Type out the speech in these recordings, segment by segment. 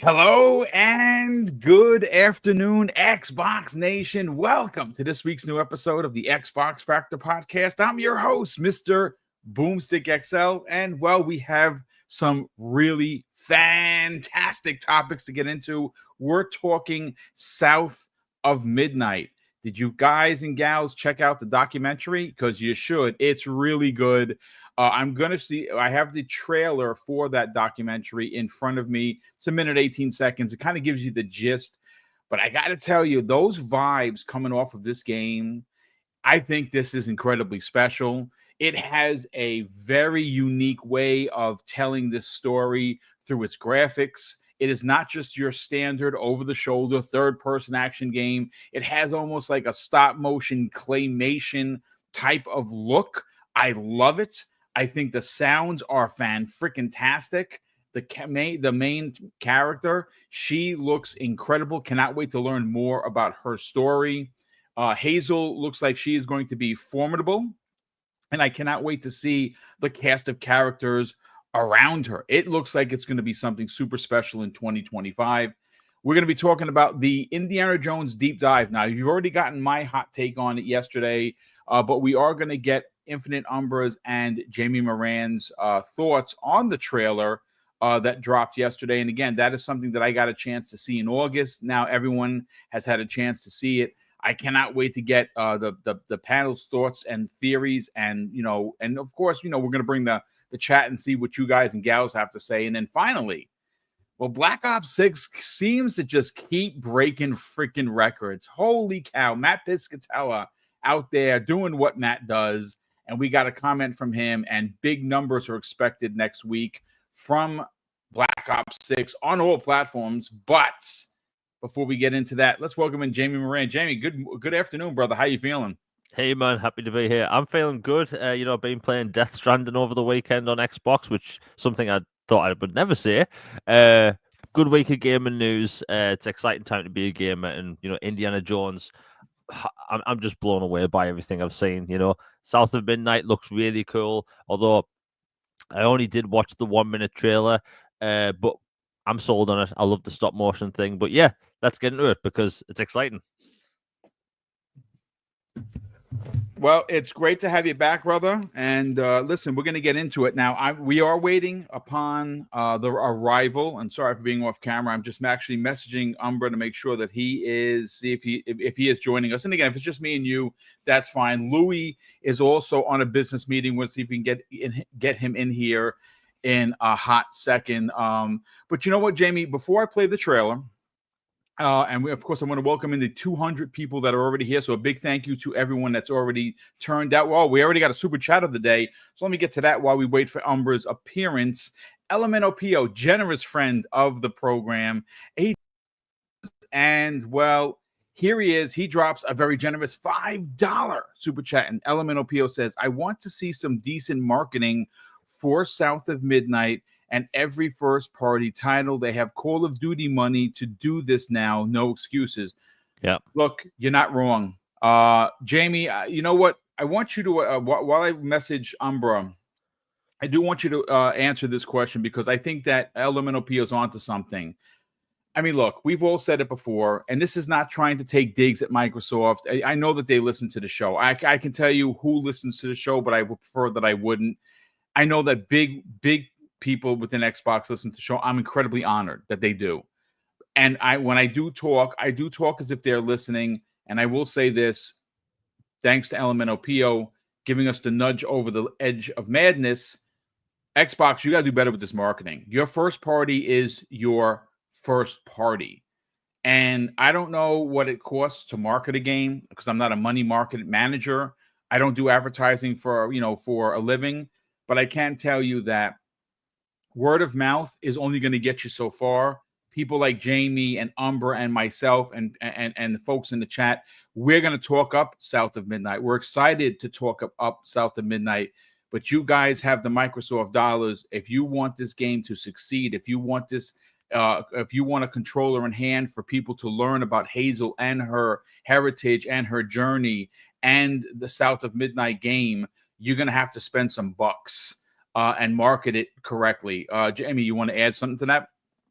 Hello and good afternoon, Xbox Nation. Welcome to this week's new episode of the Xbox Factor Podcast. I'm your host, Mr. BoomStick XL, and we have some really fantastic topics to get into. We're talking South of Midnight. Did you guys and gals check out the documentary? Because you should. It's really good. I have the trailer for that documentary in front of me. It's a minute, 18 seconds. It kind of gives you the gist. But I got to tell you, those vibes coming off of this game, I think this is incredibly special. It has a very unique way of telling this story through its graphics. It is not just your standard over-the-shoulder third-person action game. It has almost like a stop-motion claymation type of look. I love it. I think the sounds are fan-freaking-tastic. The main character, she looks incredible. Cannot wait to learn more about her story. Hazel looks like she is going to be formidable, and I cannot wait to see the cast of characters around her. It looks like it's going to be something super special in 2025. We're going to be talking about the Indiana Jones deep dive. Now, you've already gotten my hot take on it yesterday, but we are going to get Infinite Umbra's and Jamie Moran's thoughts on the trailer that dropped yesterday. And again, that is something that I got a chance to see in August. Now everyone has had a chance to see it. I cannot wait to get the panel's thoughts and theories, and of course, we're going to bring the chat and see what you guys and gals have to say. And then finally, Black Ops 6 seems to just keep breaking freaking records. Holy cow, Matt Piscatella out there doing what Matt does. And we got a comment from him, and big numbers are expected next week from Black Ops 6 on all platforms. But before we get into that, let's welcome in Jamie Moran. Jamie, good afternoon, brother. How you feeling? Hey, man. Happy to be here. I'm feeling good. I've been playing Death Stranding over the weekend on Xbox, which is something I thought I would never say. Good week of gaming news. It's an exciting time to be a gamer. And, Indiana Jones, I'm just blown away by everything I've seen. South of Midnight looks really cool, although I only did watch the 1 minute trailer, but I'm sold on it. I love the stop motion thing. But yeah, let's get into it because it's exciting. Well, it's great to have you back, brother. And listen, we're going to get into it now. We are waiting upon the arrival. And sorry for being off camera. I'm just actually messaging Umbra to make sure that he is, see if he is joining us. And again, if it's just me and you, that's fine. Louis is also on a business meeting. We'll see if we can get him in here in a hot second. But you know what, Jamie? Before I play the trailer. Of course, I want to welcome in the 200 people that are already here. So a big thank you to everyone that's already turned out. Well, we already got a super chat of the day. So let me get to that while we wait for Umbra's appearance. Elemento Pio, generous friend of the program. Here he is. He drops a very generous $5 super chat. And Elemento Pio says, I want to see some decent marketing for South of Midnight and every first-party title. They have Call of Duty money to do this now. No excuses. Yeah. Look, you're not wrong. Jamie, you know what? I want you to, while I message Umbra, I do want you to answer this question because I think that Elemental P is onto something. I mean, look, we've all said it before, and this is not trying to take digs at Microsoft. I know that they listen to the show. I can tell you who listens to the show, but I would prefer that I wouldn't. I know that big people within Xbox listen to the show. I'm incredibly honored that they do. And when I do talk as if they're listening. And I will say this, thanks to Elemento Pio giving us the nudge over the edge of madness. Xbox, you got to do better with this marketing. Your first party is your first party. And I don't know what it costs to market a game because I'm not a money market manager. I don't do advertising for a living. But I can tell you that word of mouth is only going to get you so far. People like Jamie and Umbra and myself and the folks in the chat, we're going to talk up South of Midnight. We're excited to talk up South of Midnight. But you guys have the Microsoft dollars. If you want this game to succeed, if you want a controller in hand for people to learn about Hazel and her heritage and her journey and the South of Midnight game, you're going to have to spend some bucks and market it correctly. Jamie, you want to add something to that?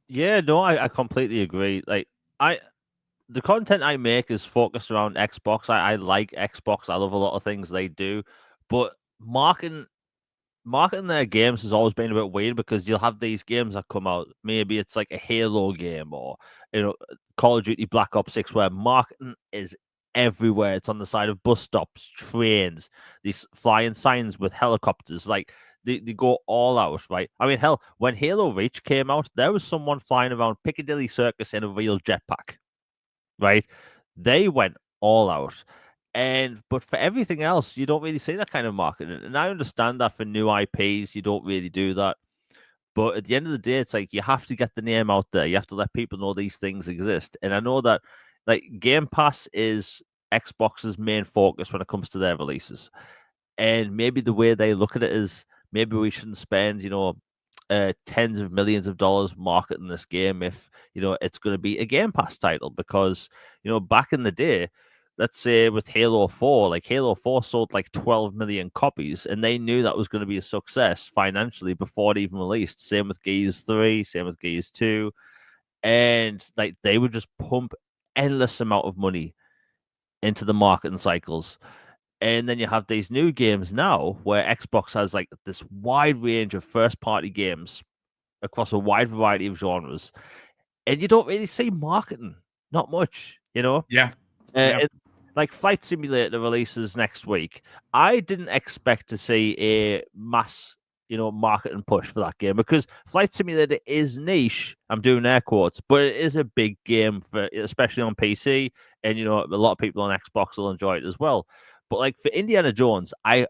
Yeah, no, I completely agree. Like I the content I make is focused around Xbox. I like Xbox. I love a lot of things they do, but marketing their games has always been a bit weird because you'll have these games that come out. Maybe it's like a Halo game or Call of Duty Black Ops 6, where marketing is everywhere. It's on the side of bus stops, trains, these flying signs with helicopters. Like they go all out, right? I mean, hell, when Halo Reach came out, there was someone flying around Piccadilly Circus in a real jetpack, right? They went all out. But for everything else, you don't really see that kind of marketing. And I understand that for new IPs, you don't really do that. But at the end of the day, it's like you have to get the name out there. You have to let people know these things exist. And I know that like Game Pass is Xbox's main focus when it comes to their releases. And maybe the way they look at it is maybe we shouldn't spend, tens of millions of dollars marketing this game if it's going to be a Game Pass title. Because back in the day, let's say with Halo 4, like Halo 4 sold like 12 million copies, and they knew that was going to be a success financially before it even released. Same with Gears 3, same with Gears 2, and like they would just pump endless amount of money into the marketing cycles. And then you have these new games now where Xbox has like this wide range of first party games across a wide variety of genres. And you don't really see marketing, not much, Yeah, Uh, yeah. it, like Flight Simulator releases next week. I didn't expect to see a mass, marketing push for that game because Flight Simulator is niche. I'm doing air quotes, but it is a big game for, especially on PC, and a lot of people on Xbox will enjoy it as well. But like for Indiana Jones, like,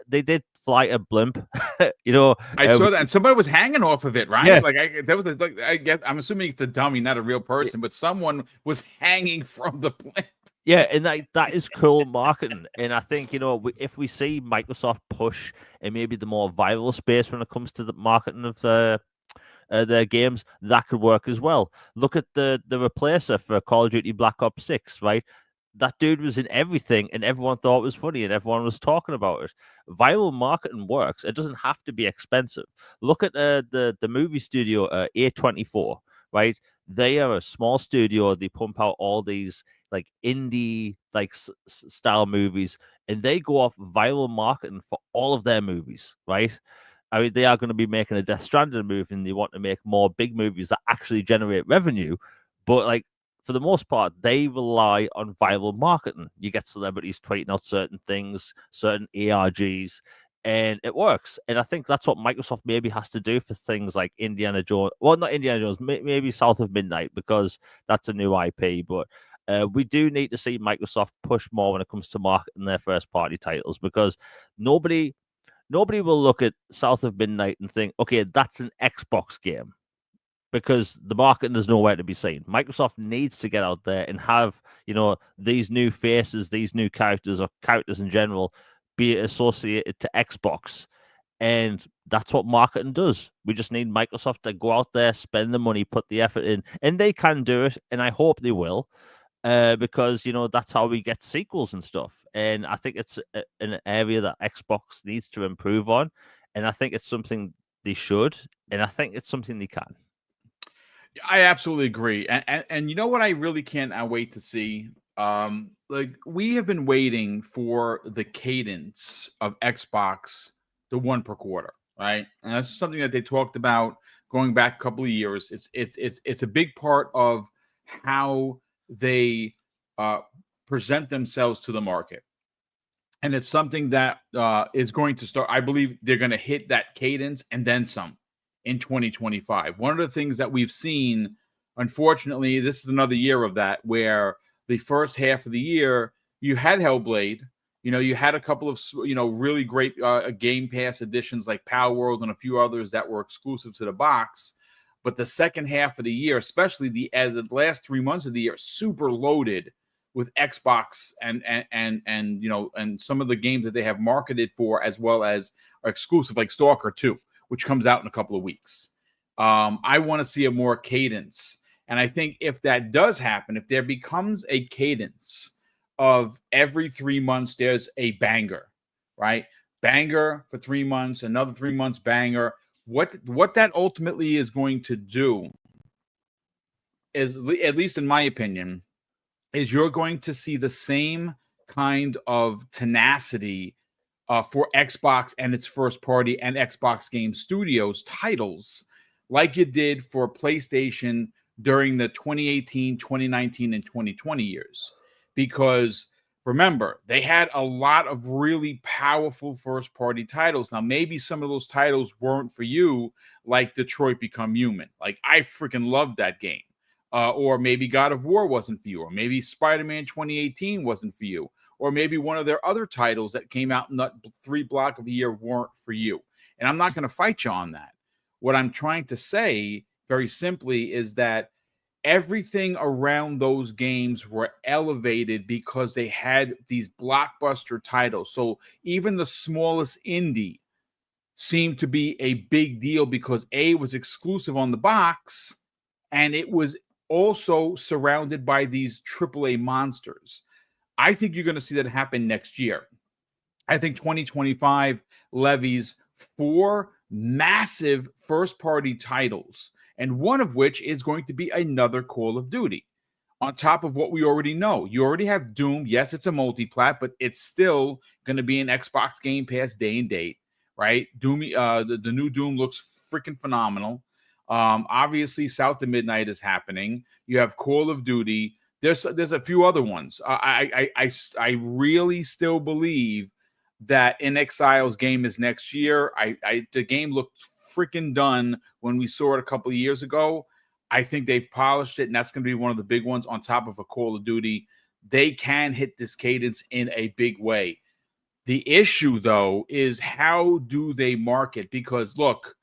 they did fly a blimp, I saw that, and somebody was hanging off of it, right? yeah, Like, that was like, I guess I'm assuming it's a dummy, not a real person, but someone was hanging from the plane. yeah, and that is cool marketing. And I think if we see Microsoft push in maybe the more viral space when it comes to the marketing of their games, that could work as well. Look at the replacer for Call of Duty Black Ops 6, right? That dude was in everything, and everyone thought it was funny, and everyone was talking about it. Viral marketing works. It doesn't have to be expensive. Look at the movie studio A24, right? They are a small studio. They pump out all these like indie like style movies, and they go off viral marketing for all of their movies, right? I mean, they are going to be making a Death Stranding movie, and they want to make more big movies that actually generate revenue. But like for the most part, they rely on viral marketing. You get celebrities tweeting out certain things, certain ARGs, and it works. And I think that's what Microsoft maybe has to do for things like Indiana Jones. Well, not Indiana Jones, maybe South of Midnight, because that's a new IP. But we do need to see Microsoft push more when it comes to marketing their first party titles, because nobody will look at South of Midnight and think, okay, that's an Xbox game, because the marketing is nowhere to be seen. Microsoft needs to get out there and have, these new faces, these new characters, or characters in general, be associated to Xbox. And that's what marketing does. We just need Microsoft to go out there, spend the money, put the effort in, and they can do it. And I hope they will, because that's how we get sequels and stuff. And I think it's an area that Xbox needs to improve on, and I think it's something they should, and I think it's something they can. I absolutely agree, and you know what? I really can't wait to see. Like, we have been waiting for the cadence of Xbox, the one per quarter, right? And that's something that they talked about going back a couple of years. It's a big part of how they uh, present themselves to the market, and it's something that is going to start. I believe they're going to hit that cadence and then some in 2025. One of the things that we've seen, unfortunately, this is another year of that, where the first half of the year you had Hellblade. You had a couple of really great Game Pass editions like Power World and a few others that were exclusive to the box. But the second half of the year, especially the last 3 months of the year, super loaded with Xbox and some of the games that they have marketed for, as well as are exclusive, like Stalker 2, which comes out in a couple of weeks. I want to see a more cadence. And I think if that does happen, if there becomes a cadence of every 3 months, there's a banger, right? Banger for 3 months, another 3 months banger. what that ultimately is going to do is, at least in my opinion, is you're going to see the same kind of tenacity for Xbox and its first party and Xbox Game Studios titles like you did for PlayStation during the 2018, 2019, and 2020 years. Because remember, they had a lot of really powerful first party titles. Now, maybe some of those titles weren't for you, like Detroit Become Human. Like, I freaking loved that game. Or maybe God of War wasn't for you, or maybe Spider-Man 2018 wasn't for you, or maybe one of their other titles that came out in that 3 block of a year weren't for you. And I'm not going to fight you on that. What I'm trying to say very simply is that everything around those games were elevated because they had these blockbuster titles. So even the smallest indie seemed to be a big deal because A, was exclusive on the box, and it was also surrounded by these AAA monsters. I think you're going to see that happen next year. I think 2025 levies 4 massive first-party titles, and one of which is going to be another Call of Duty. On top of what we already know, you already have Doom. Yes, it's a multi-plat, but it's still going to be an Xbox Game Pass day and date, right? Doom, the new Doom looks freaking phenomenal. Obviously, South of Midnight is happening. You have Call of Duty. There's a few other ones. I really still believe that inXile's game is next year. The game looked freaking done when we saw it a couple of years ago. I think they've polished it, and that's going to be one of the big ones on top of a Call of Duty. They can hit this cadence in a big way. The issue, though, is how do they market? Because, look,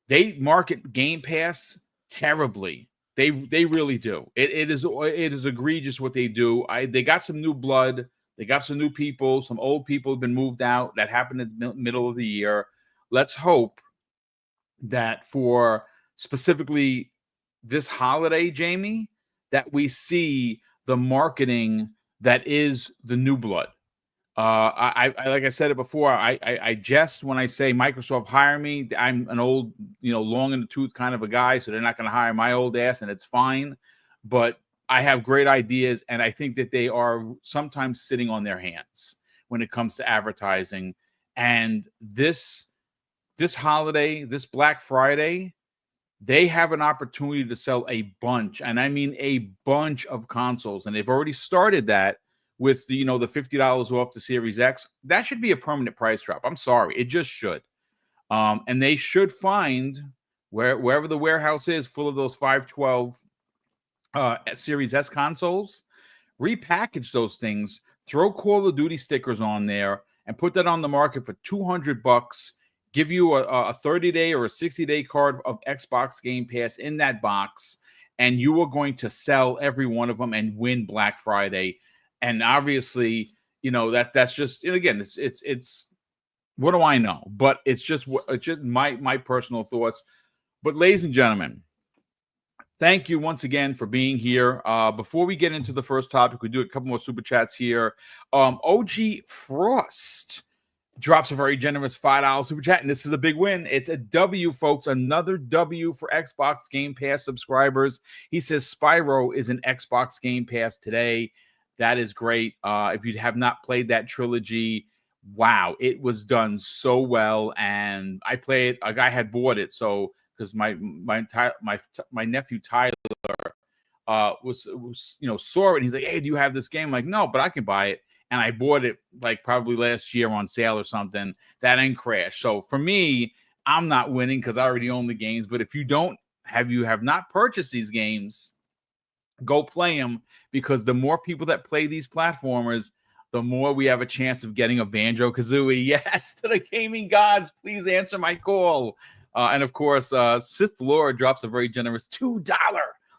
they market Game Pass terribly. They really do. It is egregious what they do. They got some new blood. They got some new people. Some old people have been moved out. That happened in the middle of the year. Let's hope that for specifically this holiday, Jamie, that we see the marketing that is the new blood. I like I said it before, I jest when I say Microsoft hire me. I'm an old, long in the tooth kind of a guy, so they're not going to hire my old ass, and it's fine. But I have great ideas, and I think that they are sometimes sitting on their hands when it comes to advertising. And this holiday, this Black Friday, they have an opportunity to sell a bunch, and I mean a bunch of consoles, and they've already started that with the $50 off the Series X. That should be a permanent price drop. I'm sorry, it just should. And they should find wherever the warehouse is full of those 512 Series S consoles, repackage those things, throw Call of Duty stickers on there, and put that on the market for $200. Give you a 30-day or a 60-day card of Xbox Game Pass in that box, and you are going to sell every one of them and win Black Friday. And obviously, that's just, and again, it's what do I know? But it's just my personal thoughts. But ladies and gentlemen, thank you once again for being here. Before we get into the first topic, we do a couple more super chats here. OG Frost drops a very generous $5 super chat, and this is a big win. It's a W, folks. Another W for Xbox Game Pass subscribers. He says Spyro is an Xbox Game Pass today. That is great. If you have not played that trilogy, wow, it was done so well. And I played. A guy had bought it, so because my nephew Tyler was saw it, and he's like, "Hey, do you have this game?" I'm like, "No, but I can buy it." And I bought it like probably last year on sale or something. That ain't crashed. So for me, I'm not winning because I already own the games. But if you have not purchased these games, go play them, because the more people that play these platformers, the more we have a chance of getting a Banjo-Kazooie. Yes, to the gaming gods, please answer my call. And of course, Sith Lord drops a very generous $2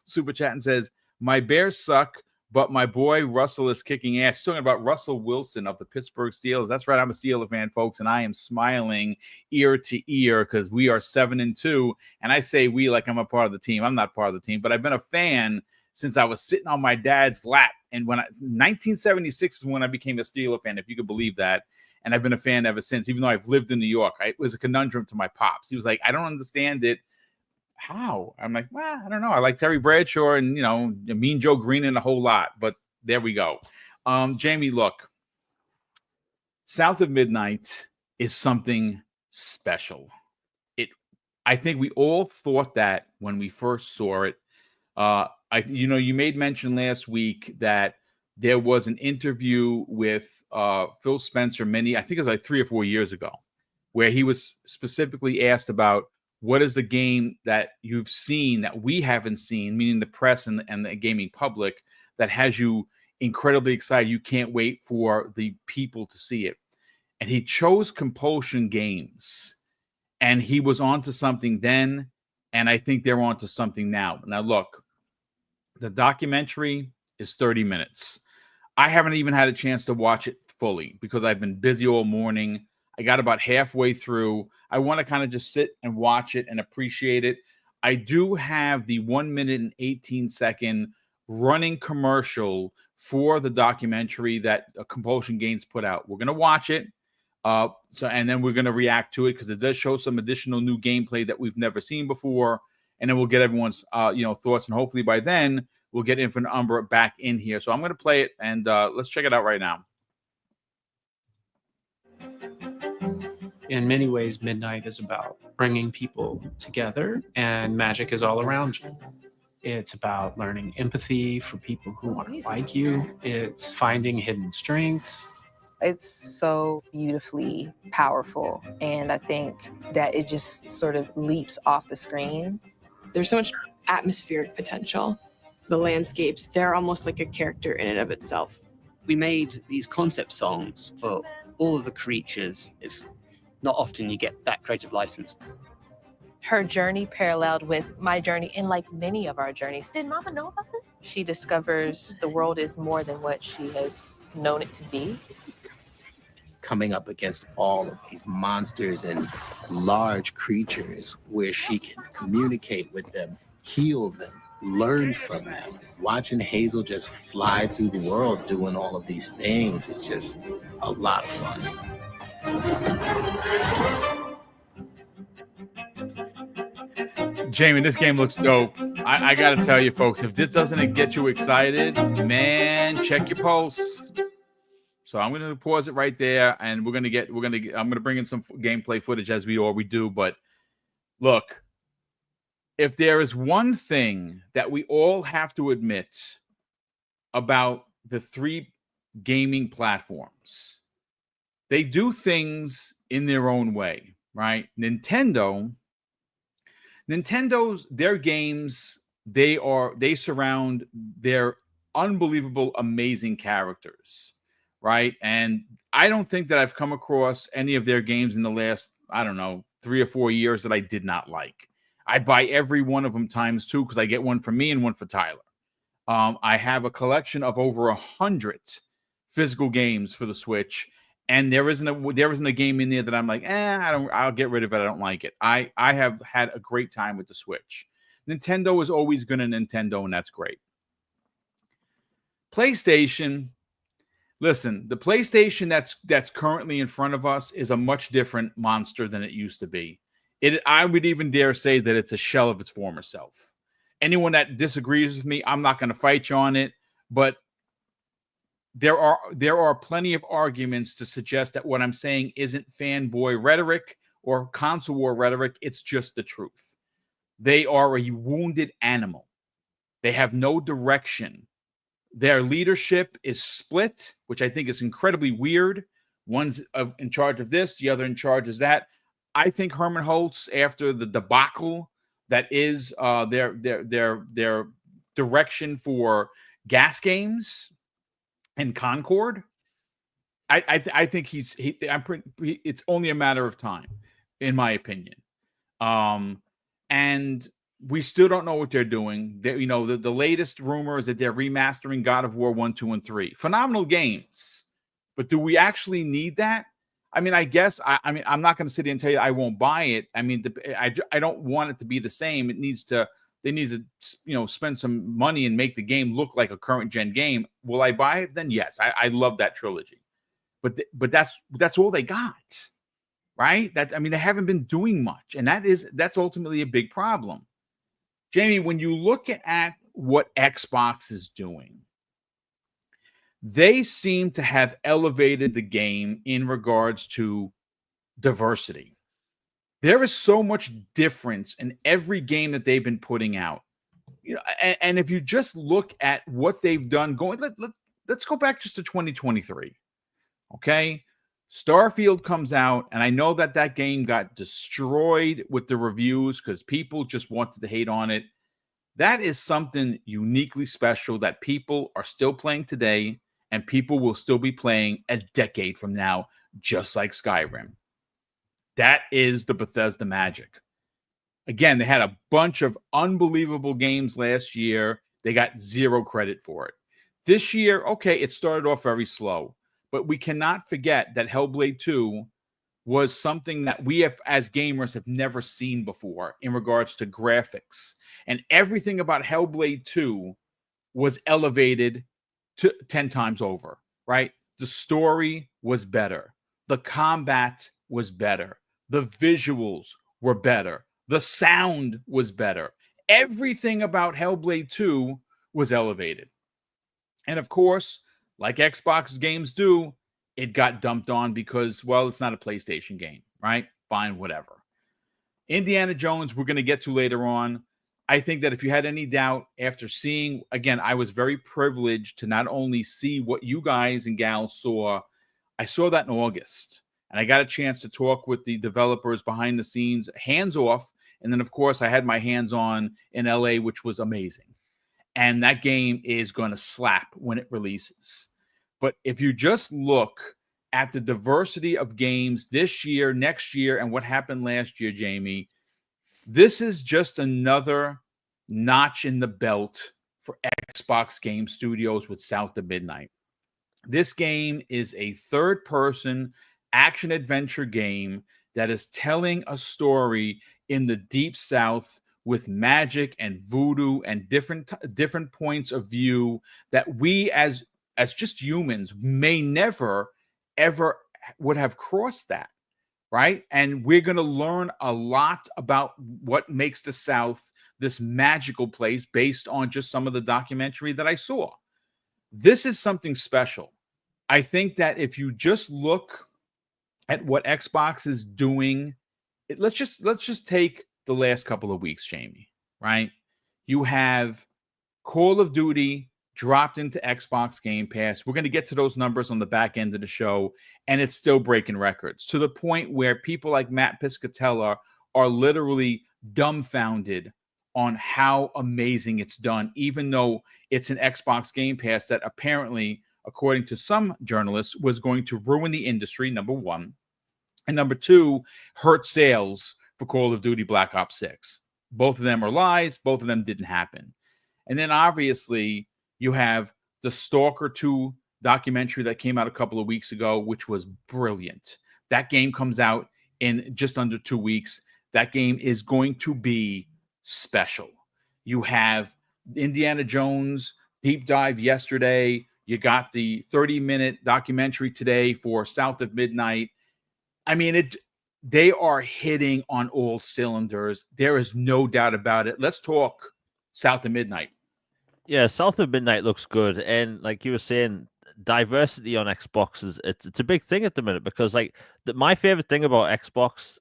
super chat and says, "My Bears suck, but my boy Russell is kicking ass." He's talking about Russell Wilson of the Pittsburgh Steelers. That's right, I'm a Steeler fan, folks, and I am smiling ear to ear because we are 7-2. And I say we like I'm a part of the team. I'm not part of the team, but I've been a fan since I was sitting on my dad's lap. And 1976 is when I became a Steeler fan, if you could believe that. and I've been a fan ever since, even though I've lived in New York. It was a conundrum to my pops. He was like, I don't understand it. How? I'm like, well, I don't know. I like Terry Bradshaw and, Mean Joe Green and a whole lot, but there we go. Jamie, look, South of Midnight is something special. I think we all thought that when we first saw it. You made mention last week that there was an interview with Phil Spencer I think it was like 3 or 4 years ago, where he was specifically asked about what is the game that you've seen that we haven't seen, meaning the press and the gaming public, that has you incredibly excited. You can't wait for the people to see it. And he chose Compulsion Games, and he was onto something then, and I think they're onto something now. Now, look, the documentary is 30 minutes. I haven't even had a chance to watch it fully because I've been busy all morning. I got about halfway through. I want to kind of just sit and watch it and appreciate it. I do have the 1 minute and 18-second running commercial for the documentary that Compulsion Games put out. We're going to watch it. And then we're going to react to it because it does show some additional new gameplay that we've never seen before. And then we'll get everyone's, thoughts. And hopefully by then we'll get Infinite Umbra back in here. So I'm going to play it, and let's check it out right now. In many ways, Midnight is about bringing people together, and magic is all around you. It's about learning empathy for people who aren't like you. It's finding hidden strengths. It's so beautifully powerful, and I think that it just sort of leaps off the screen. There's so much atmospheric potential. The landscapes, they're almost like a character in and of itself. We made these concept songs for all of the creatures. It's not often you get that creative license. Her journey paralleled with my journey, and like many of our journeys. Did Mama know about this? She discovers the world is more than what she has known it to be. Coming up against all of these monsters and large creatures where she can communicate with them, heal them, learn from them. Watching Hazel just fly through the world doing all of these things is just a lot of fun. Jamie, this game looks dope. I got to tell you, folks, if this doesn't get you excited, man, check your pulse. So I'm going to pause it right there, and I'm going to bring in some gameplay footage as we always do. But look, if there is one thing that we all have to admit about the 3 gaming platforms, they do things in their own way, right? Nintendo's, their games, they surround their unbelievable, amazing characters. Right. And I don't think that I've come across any of their games in the last, 3 or 4 years that I did not like. I buy every one of them times 2 because I get one for me and one for Tyler. I have a collection of over 100 physical games for the Switch, and there isn't a game in there that I'm like, I'll get rid of it. I don't like it. I have had a great time with the Switch. Nintendo is always going to Nintendo, and that's great. PlayStation. Listen, the PlayStation that's currently in front of us is a much different monster than it used to be. I would even dare say that it's a shell of its former self. Anyone that disagrees with me, I'm not going to fight you on it, but there are plenty of arguments to suggest that what I'm saying isn't fanboy rhetoric or console war rhetoric. It's just the truth. They are a wounded animal. They have no direction. Their leadership is split, which I think is incredibly weird. One's in charge of this, the other in charge of that. I think Herman Holtz, after the debacle that is their direction for Gas Games and Concord, I think it's only a matter of time, in my opinion. And we still don't know what they're doing. The latest rumor is that they're remastering God of War 1, 2, and 3. Phenomenal games. But do we actually need that? I mean, I guess, I'm not going to sit here and tell you I won't buy it. I mean, I don't want it to be the same. They need to, spend some money and make the game look like a current gen game. Will I buy it? Then yes, I love that trilogy. but that's all they got, right? I mean, they haven't been doing much, and that's ultimately a big problem. Jamie, when you look at what Xbox is doing, they seem to have elevated the game in regards to diversity. There is so much difference in every game that they've been putting out. And if you just look at what they've done let's go back just to 2023. Okay? Starfield comes out, and I know that game got destroyed with the reviews because people just wanted to hate on it. That is something uniquely special that people are still playing today, and people will still be playing a decade from now, just like Skyrim. That is the Bethesda magic. Again, they had a bunch of unbelievable games last year. They got zero credit for it. This year, okay, it started off very slow, but we cannot forget that Hellblade 2 was something that we as gamers have never seen before in regards to graphics. And everything about Hellblade 2 was elevated to 10 times over, right? The story was better. The combat was better. The visuals were better. The sound was better. Everything about Hellblade 2 was elevated. And of course, like Xbox games do, it got dumped on because, well, it's not a PlayStation game, right? Fine, whatever. Indiana Jones, we're going to get to later on. I think that if you had any doubt after seeing, again, I was very privileged to not only see what you guys and gals saw, I saw that in August. And I got a chance to talk with the developers behind the scenes, hands off. And then, of course, I had my hands on in LA, which was amazing. And that game is going to slap when it releases. But if you just look at the diversity of games this year, next year, and what happened last year, Jamie, this is just another notch in the belt for Xbox Game Studios with South of Midnight. This game is a third-person action-adventure game that is telling a story in the Deep South with magic and voodoo and different points of view that we as just humans may never, ever would have crossed that, right? And we're going to learn a lot about what makes the South this magical place based on just some of the documentary that I saw. This is something special. I think that if you just look at what Xbox is doing, let's just take the last couple of weeks, Jamie, right? You have Call of Duty dropped into Xbox Game Pass. We're going to get to those numbers on the back end of the show, and it's still breaking records to the point where people like Matt Piscatella are literally dumbfounded on how amazing it's done, even though it's an Xbox Game Pass that apparently, according to some journalists, was going to ruin the industry, number one. And number two, hurt sales for Call of Duty Black Ops 6. Both of them are lies. Both of them didn't happen. And then obviously you have the Stalker 2 documentary that came out a couple of weeks ago, which was brilliant. That game comes out in just under 2 weeks. That game is going to be special. You have Indiana Jones deep dive yesterday. You got the 30-minute documentary today for South of Midnight. I mean, they are hitting on all cylinders. There is no doubt about it. Let's talk South of Midnight. Yeah, South of Midnight looks good. And like you were saying, diversity on Xbox it's a big thing at the minute because my favorite thing about Xbox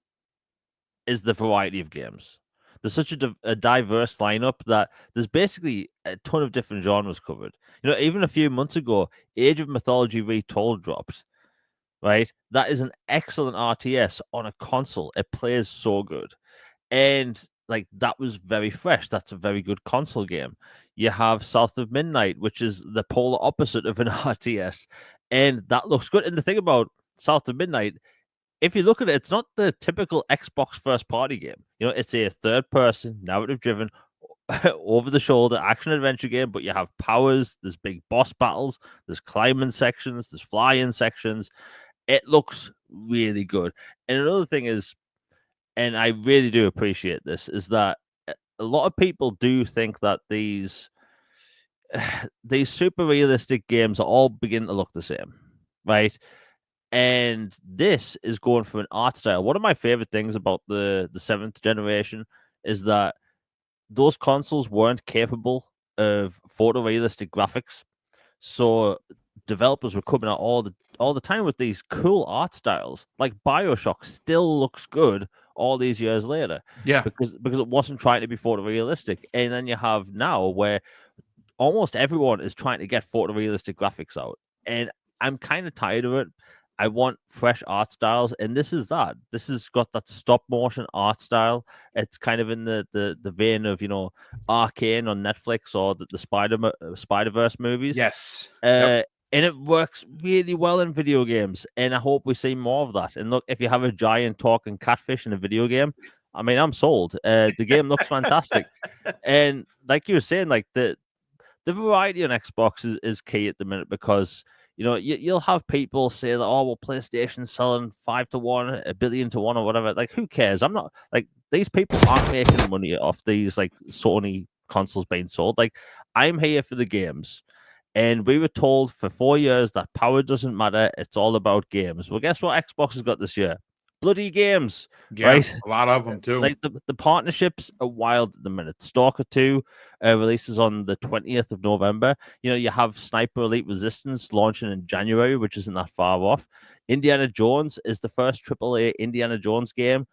is the variety of games. There's such a diverse lineup that there's basically a ton of different genres covered. Even a few months ago, Age of Mythology Retold dropped. Right, that is an excellent RTS on a console. It plays so good, and that was very fresh. That's a very good console game. You have South of Midnight, which is the polar opposite of an RTS, and that looks good. And the thing about South of Midnight, if you look at it, it's not the typical Xbox first-party game. It's a third-person, narrative-driven, over-the-shoulder action-adventure game, but you have powers. There's big boss battles. There's climbing sections. There's flying sections. It looks really good. And another thing is, and I really do appreciate this, is that a lot of people do think that these super realistic games are all beginning to look the same, right? And this is going for an art style. One of my favorite things about the 7th generation is that those consoles weren't capable of photorealistic graphics. So developers were coming out all the time with these cool art styles. Like BioShock still looks good all these years later. Yeah. Because it wasn't trying to be photorealistic. And then you have now where almost everyone is trying to get photorealistic graphics out. And I'm kind of tired of it. I want fresh art styles, and this is that. This has got that stop motion art style. It's kind of in the vein of Arcane on Netflix or the Spider-Verse movies. Yes. And it works really well in video games, and I hope we see more of that. And look, if you have a giant talking catfish in a video game, I mean, I'm sold. The game looks fantastic, and like you were saying, like the variety on Xbox is key at the minute because you'll have people say that, oh, well, PlayStation's selling 5 to 1, 1 billion to 1 or whatever. Like, who cares? I'm not like these people aren't making money off these like Sony consoles being sold. Like, I'm here for the games. And we were told for 4 years that power doesn't matter. It's all about games. Well, guess what Xbox has got this year? Bloody games, Yeah, right? a lot of them too. Like the partnerships are wild at the minute. Stalker 2 releases on the 20th of November. You have Sniper Elite Resistance launching in January, which isn't that far off. Indiana Jones is the first AAA Indiana Jones game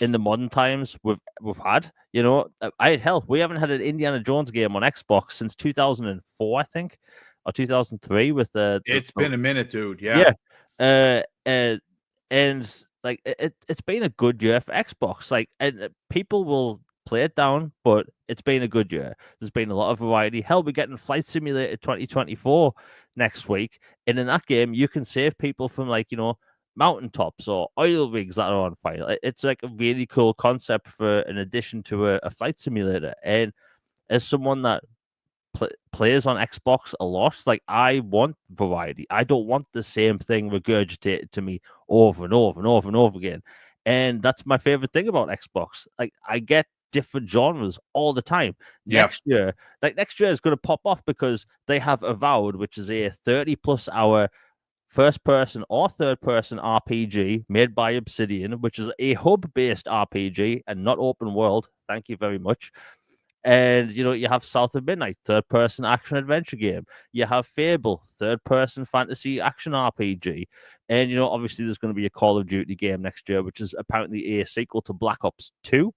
in the modern times we've had. We haven't had an Indiana Jones game on Xbox since 2004, I think, or 2003 with it's been a minute, dude. Yeah. And like it's been a good year for Xbox. Like, and people will play it down, but it's been a good year. There's been a lot of variety. Hell, we're getting Flight Simulator 2024 next week, and in that game you can save people from mountaintops or oil rigs that are on fire. It's like a really cool concept for an addition to a flight simulator. And as someone that plays on Xbox a lot, like, I want variety. I don't want the same thing regurgitated to me over and over and over and over again. And that's my favorite thing about Xbox. Like, I get different genres all the time. Next year is going to pop off because they have Avowed, which is a 30+ hour first person or third person RPG made by Obsidian, which is a hub based RPG and not open world. Thank you very much. And you have South of Midnight, third person action adventure game. You have Fable, third person fantasy action RPG. And obviously there's going to be a Call of Duty game next year, which is apparently a sequel to Black Ops 2.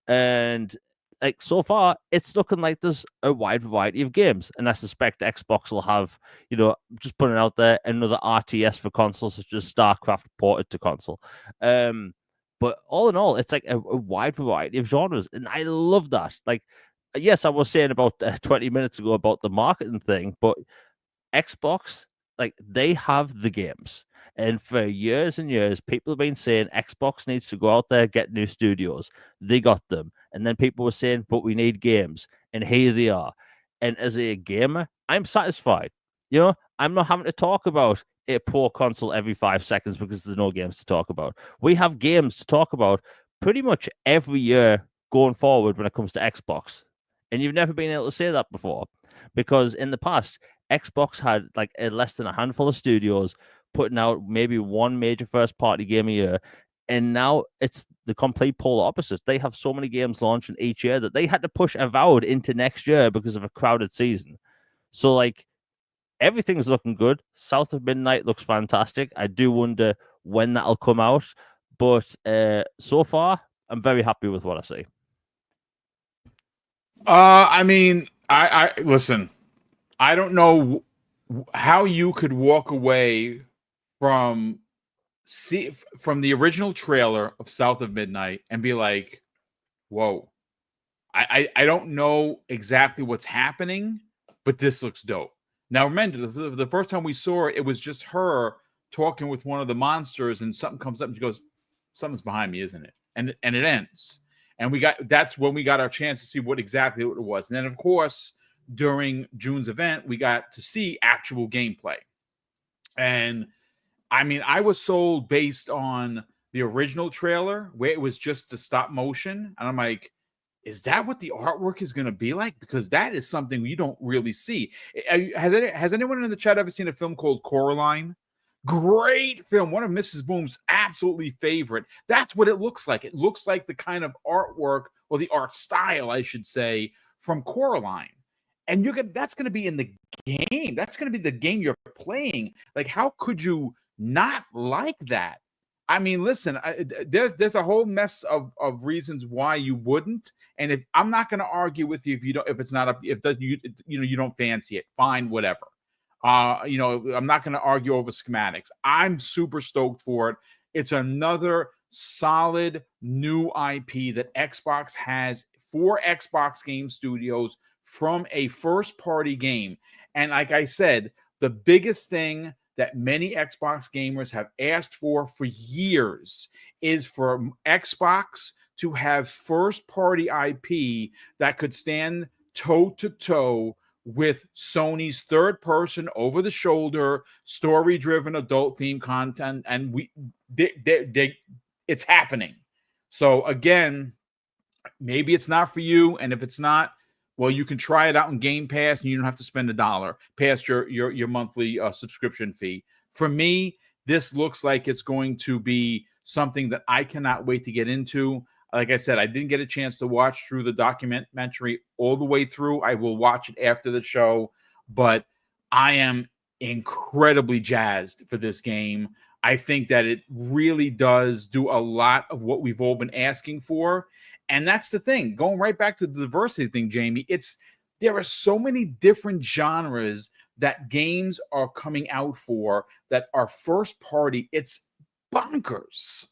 And like, so far it's looking like there's a wide variety of games, and I suspect Xbox will have, just putting out there, another RTS for consoles, such as StarCraft ported to console. But all in all, it's like a wide variety of genres, and I love that. Like, yes, I was saying about 20 minutes ago about the marketing thing, but Xbox, like, they have the games. And for years and years, people have been saying Xbox needs to go out there, get new studios. They got them. And then people were saying, but we need games. And here they are. And as a gamer, I'm satisfied. I'm not having to talk about a pro console every 5 seconds because there's no games to talk about. We have games to talk about pretty much every year going forward when it comes to Xbox. And you've never been able to say that before, because in the past, Xbox had like less than a handful of studios putting out maybe one major first party game a year. And now it's the complete polar opposite. They have so many games launching each year that they had to push Avowed into next year because of a crowded season. So, like, everything's looking good. South of Midnight looks fantastic. I do wonder when that'll come out. But so far, I'm very happy with what I see. I mean, I listen, I don't know how you could walk away from the original trailer of South of Midnight and be like, whoa, I don't know exactly what's happening, but this looks dope. Now, remember, the first time we saw it, it was just her talking with one of the monsters, and something comes up and she goes, something's behind me, isn't it? And it ends. And that's when we got our chance to see what exactly it was. And then, of course, during June's event, we got to see actual gameplay. And I mean, I was sold based on the original trailer where it was just the stop motion. And I'm like, is that what the artwork is going to be like? Because that is something you don't really see. Has anyone in the chat ever seen a film called Coraline? Great film. One of Mrs. Boom's absolutely favorite. That's what it looks like. It looks like the kind of artwork, or the art style, I should say, from Coraline. And that's going to be in the game. That's going to be the game you're playing. Like, how could you not like that? I mean, listen, there's a whole mess of reasons why you wouldn't. And if I'm not going to argue with you if it's not you don't fancy it, fine, whatever. I'm not going to argue over schematics. I'm super stoked for it. It's another solid new IP that Xbox has for Xbox Game Studios from a first-party game. And like I said, the biggest thing that many Xbox gamers have asked for years is for Xbox to have first-party IP that could stand toe-to-toe with Sony's third-person, over-the-shoulder, story-driven, adult-themed content, and it's happening. So again, maybe it's not for you, and if it's not, well, you can try it out in Game Pass, and you don't have to spend $1 past your monthly subscription fee. For me, this looks like it's going to be something that I cannot wait to get into. Like I said, I didn't get a chance to watch through the documentary all the way through. I will watch it after the show, but I am incredibly jazzed for this game. I think that it really does do a lot of what we've all been asking for. And that's the thing, going right back to the diversity thing, Jamie, there are so many different genres that games are coming out for that are first party. It's bonkers.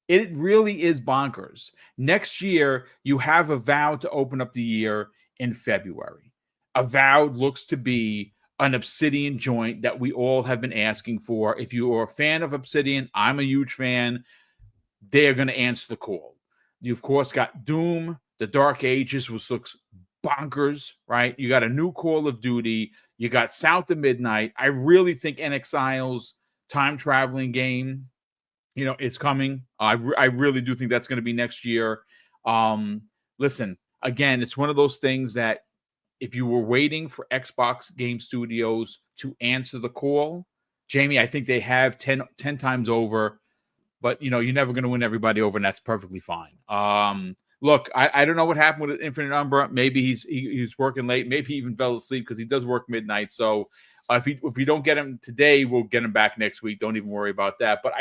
It really is bonkers. Next year, you have Avowed to open up the year in February. Avowed looks to be an Obsidian joint that we all have been asking for. If you are a fan of Obsidian, I'm a huge fan. They're going to answer the call. You, of course, got Doom, The Dark Ages, which looks bonkers, right? You got a new Call of Duty. You got South of Midnight. I really think NXIL's time-traveling game, it's coming. I really do think that's going to be next year. Listen, again, it's one of those things that if you were waiting for Xbox Game Studios to answer the call, Jamie, I think they have 10 times over. But, you're never going to win everybody over, and that's perfectly fine. Look, I don't know what happened with Infinite Umbra. Maybe he's working late. Maybe he even fell asleep because he does work midnight. So if we don't get him today, we'll get him back next week. Don't even worry about that. But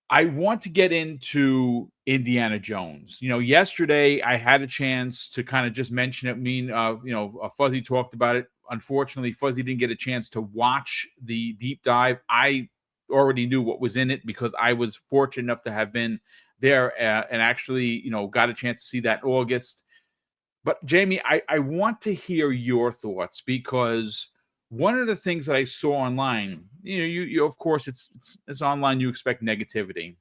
I want to get into Indiana Jones. Yesterday I had a chance to kind of just mention it. Fuzzy talked about it. Unfortunately, Fuzzy didn't get a chance to watch the deep dive. I already knew what was in it because I was fortunate enough to have been there and actually, got a chance to see that in August. But Jamie, I want to hear your thoughts because one of the things that I saw online, you of course it's online, you expect negativity.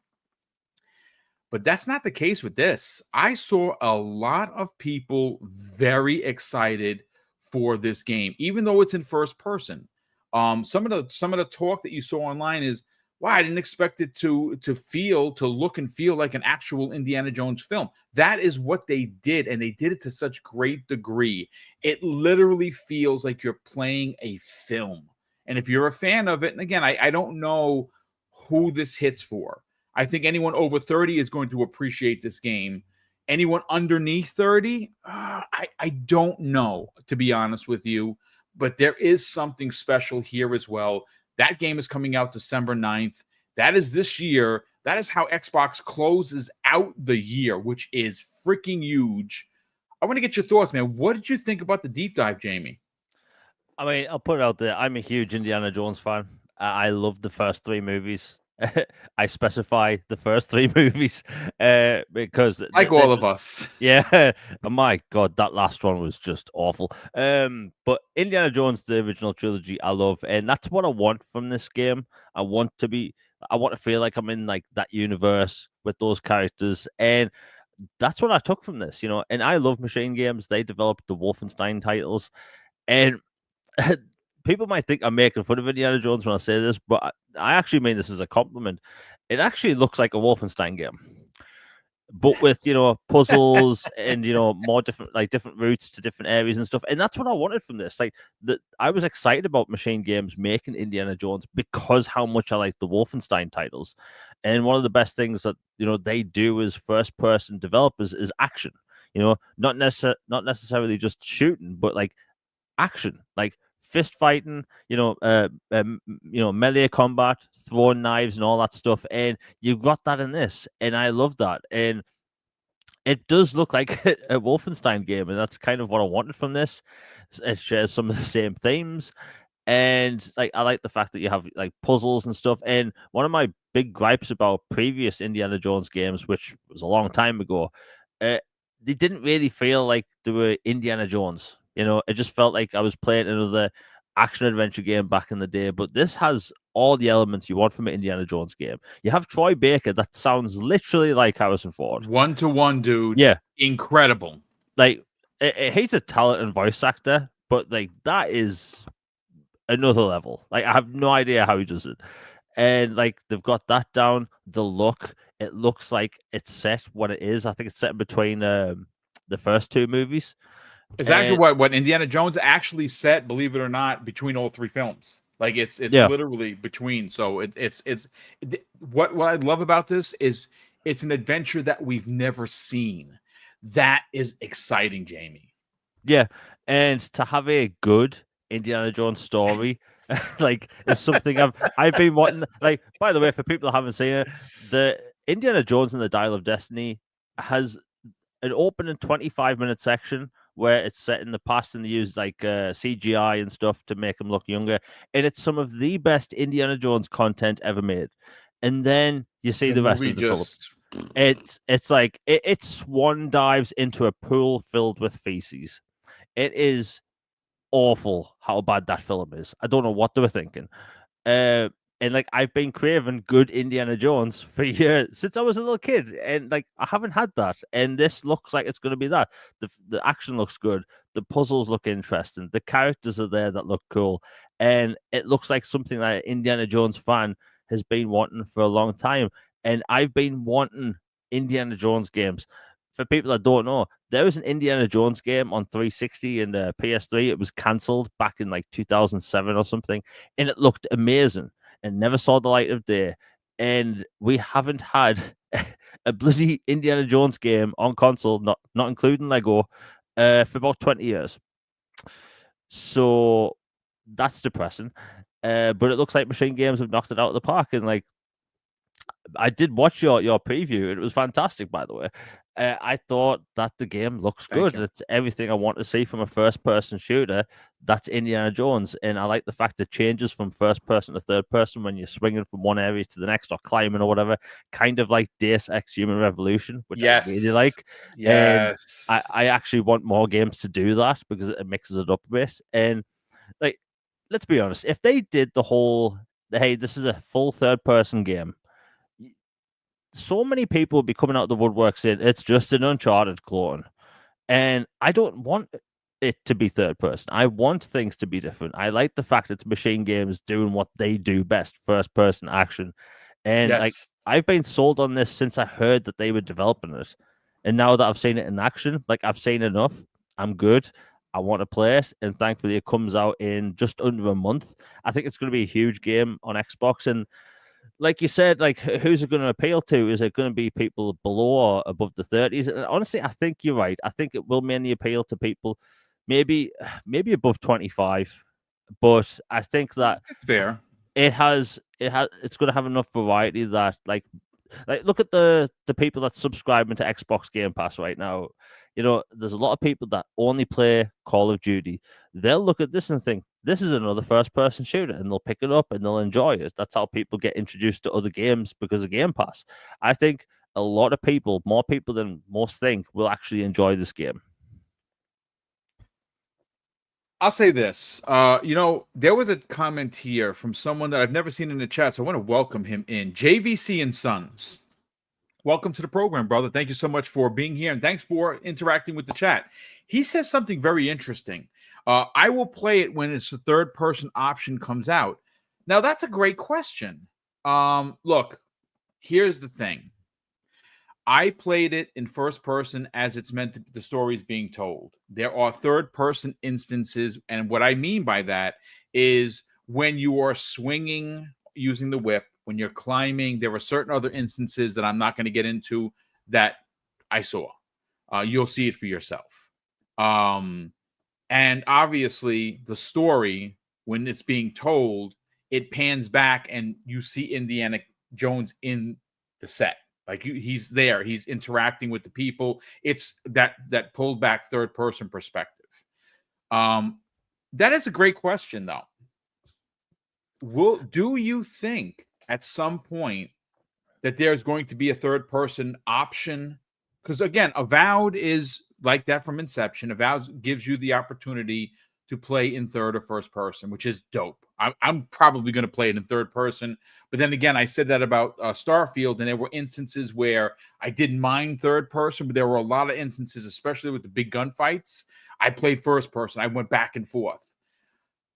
But that's not the case with this. I saw a lot of people very excited for this game, even though it's in first person. Some of the talk that you saw online is, wow, I didn't expect it to look and feel like an actual Indiana Jones film. That is what they did, and they did it to such great degree. It literally feels like you're playing a film. And if you're a fan of it, and again, I don't know who this hits for. I think anyone over 30 is going to appreciate this game. Anyone underneath 30, I don't know, to be honest with you. But there is something special here as well. That game is coming out December 9th. That is this year. That is how Xbox closes out the year, which is freaking huge. I want to get your thoughts, man. What did you think about the deep dive, Jamie? I mean, I'll put it out there. I'm a huge Indiana Jones fan. I love the first 3 movies. I specify the first 3 movies because like all of us. Yeah. Oh my God, that last one was just awful. But Indiana Jones, the original trilogy, I love, and that's what I want from this game. I want to feel like I'm in like that universe with those characters, and that's what I took from this, And I love Machine Games. They developed the Wolfenstein titles, and people might think I'm making fun of Indiana Jones when I say this, but I actually mean this as a compliment. It actually looks like a Wolfenstein game. but with puzzles and more different routes to different areas and stuff. And that's what I wanted from this. Like that, I was excited about Machine Games making Indiana Jones because how much I like the Wolfenstein titles. And one of the best things that they do as first person developers is action. Not necessarily just shooting, but like action, like fist fighting, melee combat, throwing knives and all that stuff. And you've got that in this, and I love that. And it does look like a Wolfenstein game, and that's kind of what I wanted from this. It shares some of the same themes, and like I like the fact that you have like puzzles and stuff. And one of my big gripes about previous Indiana Jones games, which was a long time ago, they didn't really feel like they were Indiana Jones. It just felt like I was playing another action adventure game back in the day. But this has all the elements you want from an Indiana Jones game. You have Troy Baker that sounds literally like Harrison Ford. 1-to-1, dude. Yeah. Incredible. Like, he's a talented voice actor, but like that is another level. Like, I have no idea how he does it. And like they've got that down. The look, it looks like it's set what it is. I think it's set in between the first two movies. It's actually what Indiana Jones actually set, believe it or not, between all three films. Like it's literally between. So it's what I love about this is it's an adventure that we've never seen. That is exciting, Jamie. Yeah, and to have a good Indiana Jones story, like, is something I've been wanting. Like, by the way, for people that haven't seen it, the Indiana Jones and the Dial of Destiny has an opening 25-minute section where it's set in the past and they use like CGI and stuff to make them look younger, and it's some of the best Indiana Jones content ever made. And then you see the rest of the film. It's like it swan dives into a pool filled with feces. It is awful how bad that film is. I don't know what they were thinking. And like I've been craving good Indiana Jones for years since I was a little kid, and like I haven't had that. And this looks like it's going to be that. The action looks good. The puzzles look interesting. The characters are there that look cool, and it looks like something that an Indiana Jones fan has been wanting for a long time. And I've been wanting Indiana Jones games. For people that don't know, there was an Indiana Jones game on 360 and PS3. It was cancelled back in like 2007 or something, and it looked amazing and never saw the light of day. And we haven't had a bloody Indiana Jones game on console, not including Lego, for about 20 years. So that's depressing. But it looks like Machine Games have knocked it out of the park. And like, I did watch your preview. It was fantastic, by the way. I thought that the game looks good. It's everything I want to see from a first-person shooter. That's Indiana Jones, and I like the fact it changes from first person to third person when you're swinging from one area to the next or climbing or whatever. Kind of like Deus Ex Human Revolution, which I really like. Yes, and I actually want more games to do that because it mixes it up a bit. And like, let's be honest, if they did the whole, hey, this is a full third-person game, so many people would be coming out of the woodwork saying it's just an Uncharted clone. And I don't want it to be third person. I want things to be different. I like the fact it's Machine Games doing what they do best, first person action. And like I've been sold on this since I heard that they were developing it. And now that I've seen it in action, like I've seen enough. I'm good. I want to play it. And thankfully it comes out in just under a month. I think it's going to be a huge game on Xbox. And like you said, like who's it going to appeal to? Is it going to be people below or above the 30s? And honestly, I think you're right. I think it will mainly appeal to people maybe above 25. But I think that it's fair. It's going to have enough variety that like look at the people that's subscribing to Xbox Game Pass right now. There's a lot of people that only play Call of Duty. They'll look at this and think, this is another first-person shooter, and they'll pick it up and they'll enjoy it. That's how people get introduced to other games because of Game Pass. I think a lot of people, more people than most think, will actually enjoy this game. I'll say this. There was a comment here from someone that I've never seen in the chat, so I want to welcome him in. JVC and Sons. Welcome to the program, brother. Thank you so much for being here, and thanks for interacting with the chat. He says something very interesting. I will play it when it's the third-person option comes out. Now, that's a great question. Look, here's the thing. I played it in first person as it's meant to, the story is being told. There are third person instances, and what I mean by that is when you are swinging using the whip, when you're climbing, there are certain other instances that I'm not going to get into that I saw. You'll see it for yourself. And obviously, the story, when it's being told, it pans back and you see Indiana Jones in the set. Like he's there, he's interacting with the people. It's that pulled back third person perspective. That is a great question, though. Do you think at some point that there's going to be a third person option? Because again, Avowed is like that from Inception. Avowed gives you the opportunity to play in third or first person, which is dope. I'm probably going to play it in third person. But then again, I said that about Starfield, and there were instances where I didn't mind third person, but there were a lot of instances, especially with the big gunfights, I played first person. I went back and forth.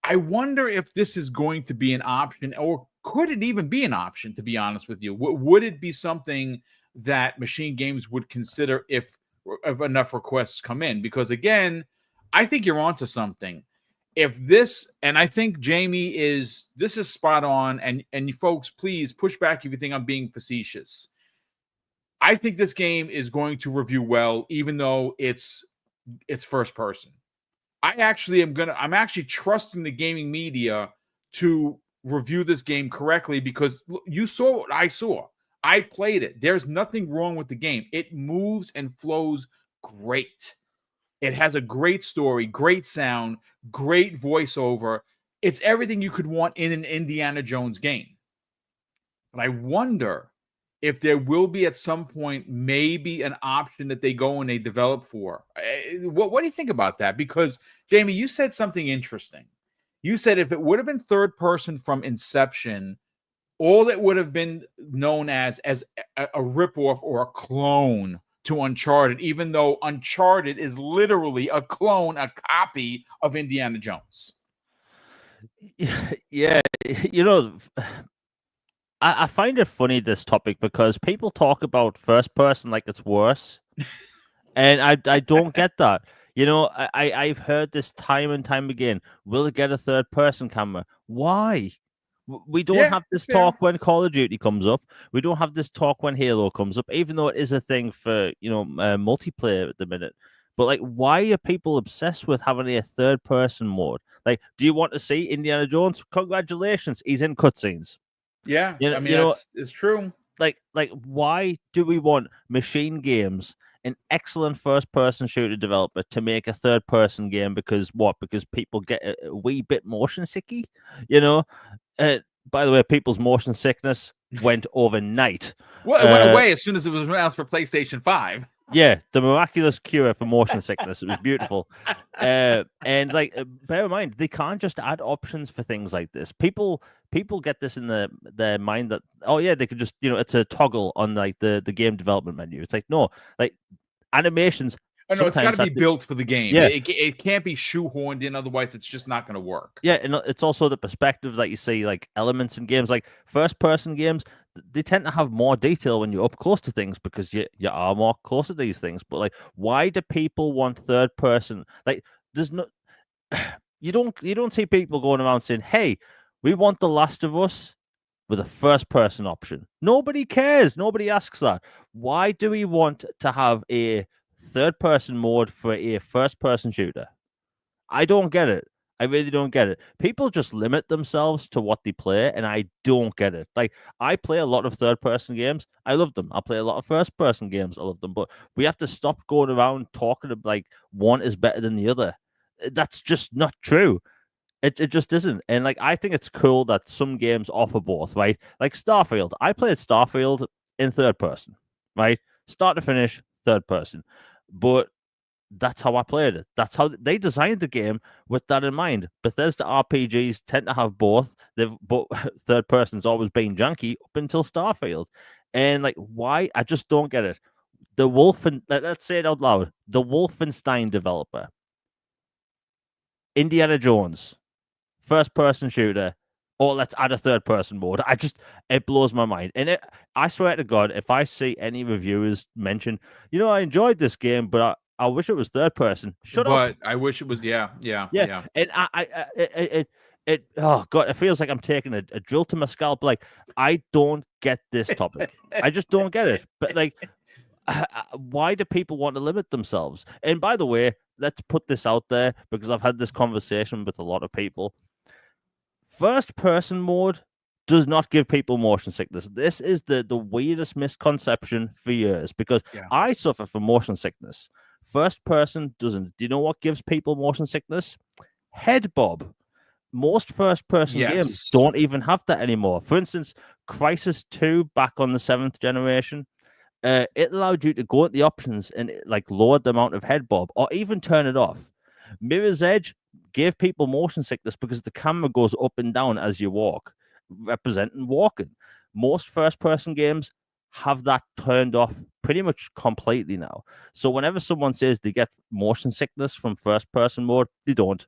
I wonder if this is going to be an option, or could it even be an option, to be honest with you? Would it be something that Machine Games would consider if enough requests come in? Because again, I think you're onto something. If this, and I think Jamie this is spot on, and you folks, please push back if you think I'm being facetious. I think this game is going to review well, even though it's first person. I'm actually trusting the gaming media to review this game correctly, because you saw what I saw. I played it. There's nothing wrong with the game. It moves and flows great. It has a great story, great sound, great voiceover. It's everything you could want in an Indiana Jones game. But I wonder if there will be at some point maybe an option that they go and they develop for. What do you think about that? Because, Jamie, you said something interesting. You said if it would have been third person from Inception, all that would have been known as a ripoff or a clone to Uncharted, even though Uncharted is literally a clone, a copy of Indiana Jones. Yeah, I find it funny, this topic, because people talk about first person like it's worse, and I don't get that. I've heard this time and time again. Will it get a third person camera? Why? We don't have this talk when Call of Duty comes up. We don't have this talk when Halo comes up, even though it is a thing for multiplayer at the minute. But like, why are people obsessed with having a third person mode? Like, do you want to see Indiana Jones? Congratulations, he's in cutscenes. Yeah, it's true. Like, why do we want Machine Games, an excellent first-person shooter developer, to make a third-person game? Because what? Because people get a wee bit motion sicky, By the way, people's motion sickness went overnight. Well, it went away as soon as it was announced for PlayStation 5. Yeah, the miraculous cure for motion sickness. It was beautiful. And like, bear in mind, they can't just add options for things like this. People get this in their mind that, oh yeah, they could just, it's a toggle on like the game development menu. It's like, no, like animations. Oh, no, it's got to be built for the game. Yeah. It can't be shoehorned in, otherwise it's just not going to work. Yeah, and it's also the perspective that you see, like elements in games, like first-person games. They tend to have more detail when you're up close to things, because you are more close to these things. But like, why do people want third person? Like, there's no, you don't see people going around saying, "Hey, we want The Last of Us with a first person option." Nobody cares. Nobody asks that. Why do we want to have a third person mode for a first person shooter? I don't get it. I really don't get it. People just limit themselves to what they play, and I don't get it. Like, I play a lot of third-person games. I love them. I play a lot of first-person games. I love them. But we have to stop going around talking about, like, one is better than the other. That's just not true. It just isn't. And, like, I think it's cool that some games offer both, right? Like Starfield. I played Starfield in third person, right? Start to finish, third person. But that's how I played it. That's how they designed the game, with that in mind. Bethesda RPGs tend to have both. But third person's always been janky up until Starfield. And like, why? I just don't get it. Let's say it out loud. The Wolfenstein developer, Indiana Jones, first person shooter, or let's add a third person mode. It blows my mind. And I swear to God, if I see any reviewers mention, I enjoyed this game, but I wish it was third person. Shut up. But I wish it was. Yeah. And oh God, it feels like I'm taking a drill to my scalp. Like, I don't get this topic. I just don't get it. But like, why do people want to limit themselves? And by the way, let's put this out there, because I've had this conversation with a lot of people. First person mode does not give people motion sickness. This is the weirdest misconception for years, because I suffer from motion sickness. First person doesn't. Do you know what gives people motion sickness? Head bob. Most first person games don't even have that anymore. For instance, Crysis 2 back on the 7th generation, it allowed you to go at the options and like lower the amount of head bob or even turn it off. Mirror's Edge gave people motion sickness because the camera goes up and down as you walk, representing walking. Most first-person games have that turned off pretty much completely now. So whenever someone says they get motion sickness from first-person mode, they don't.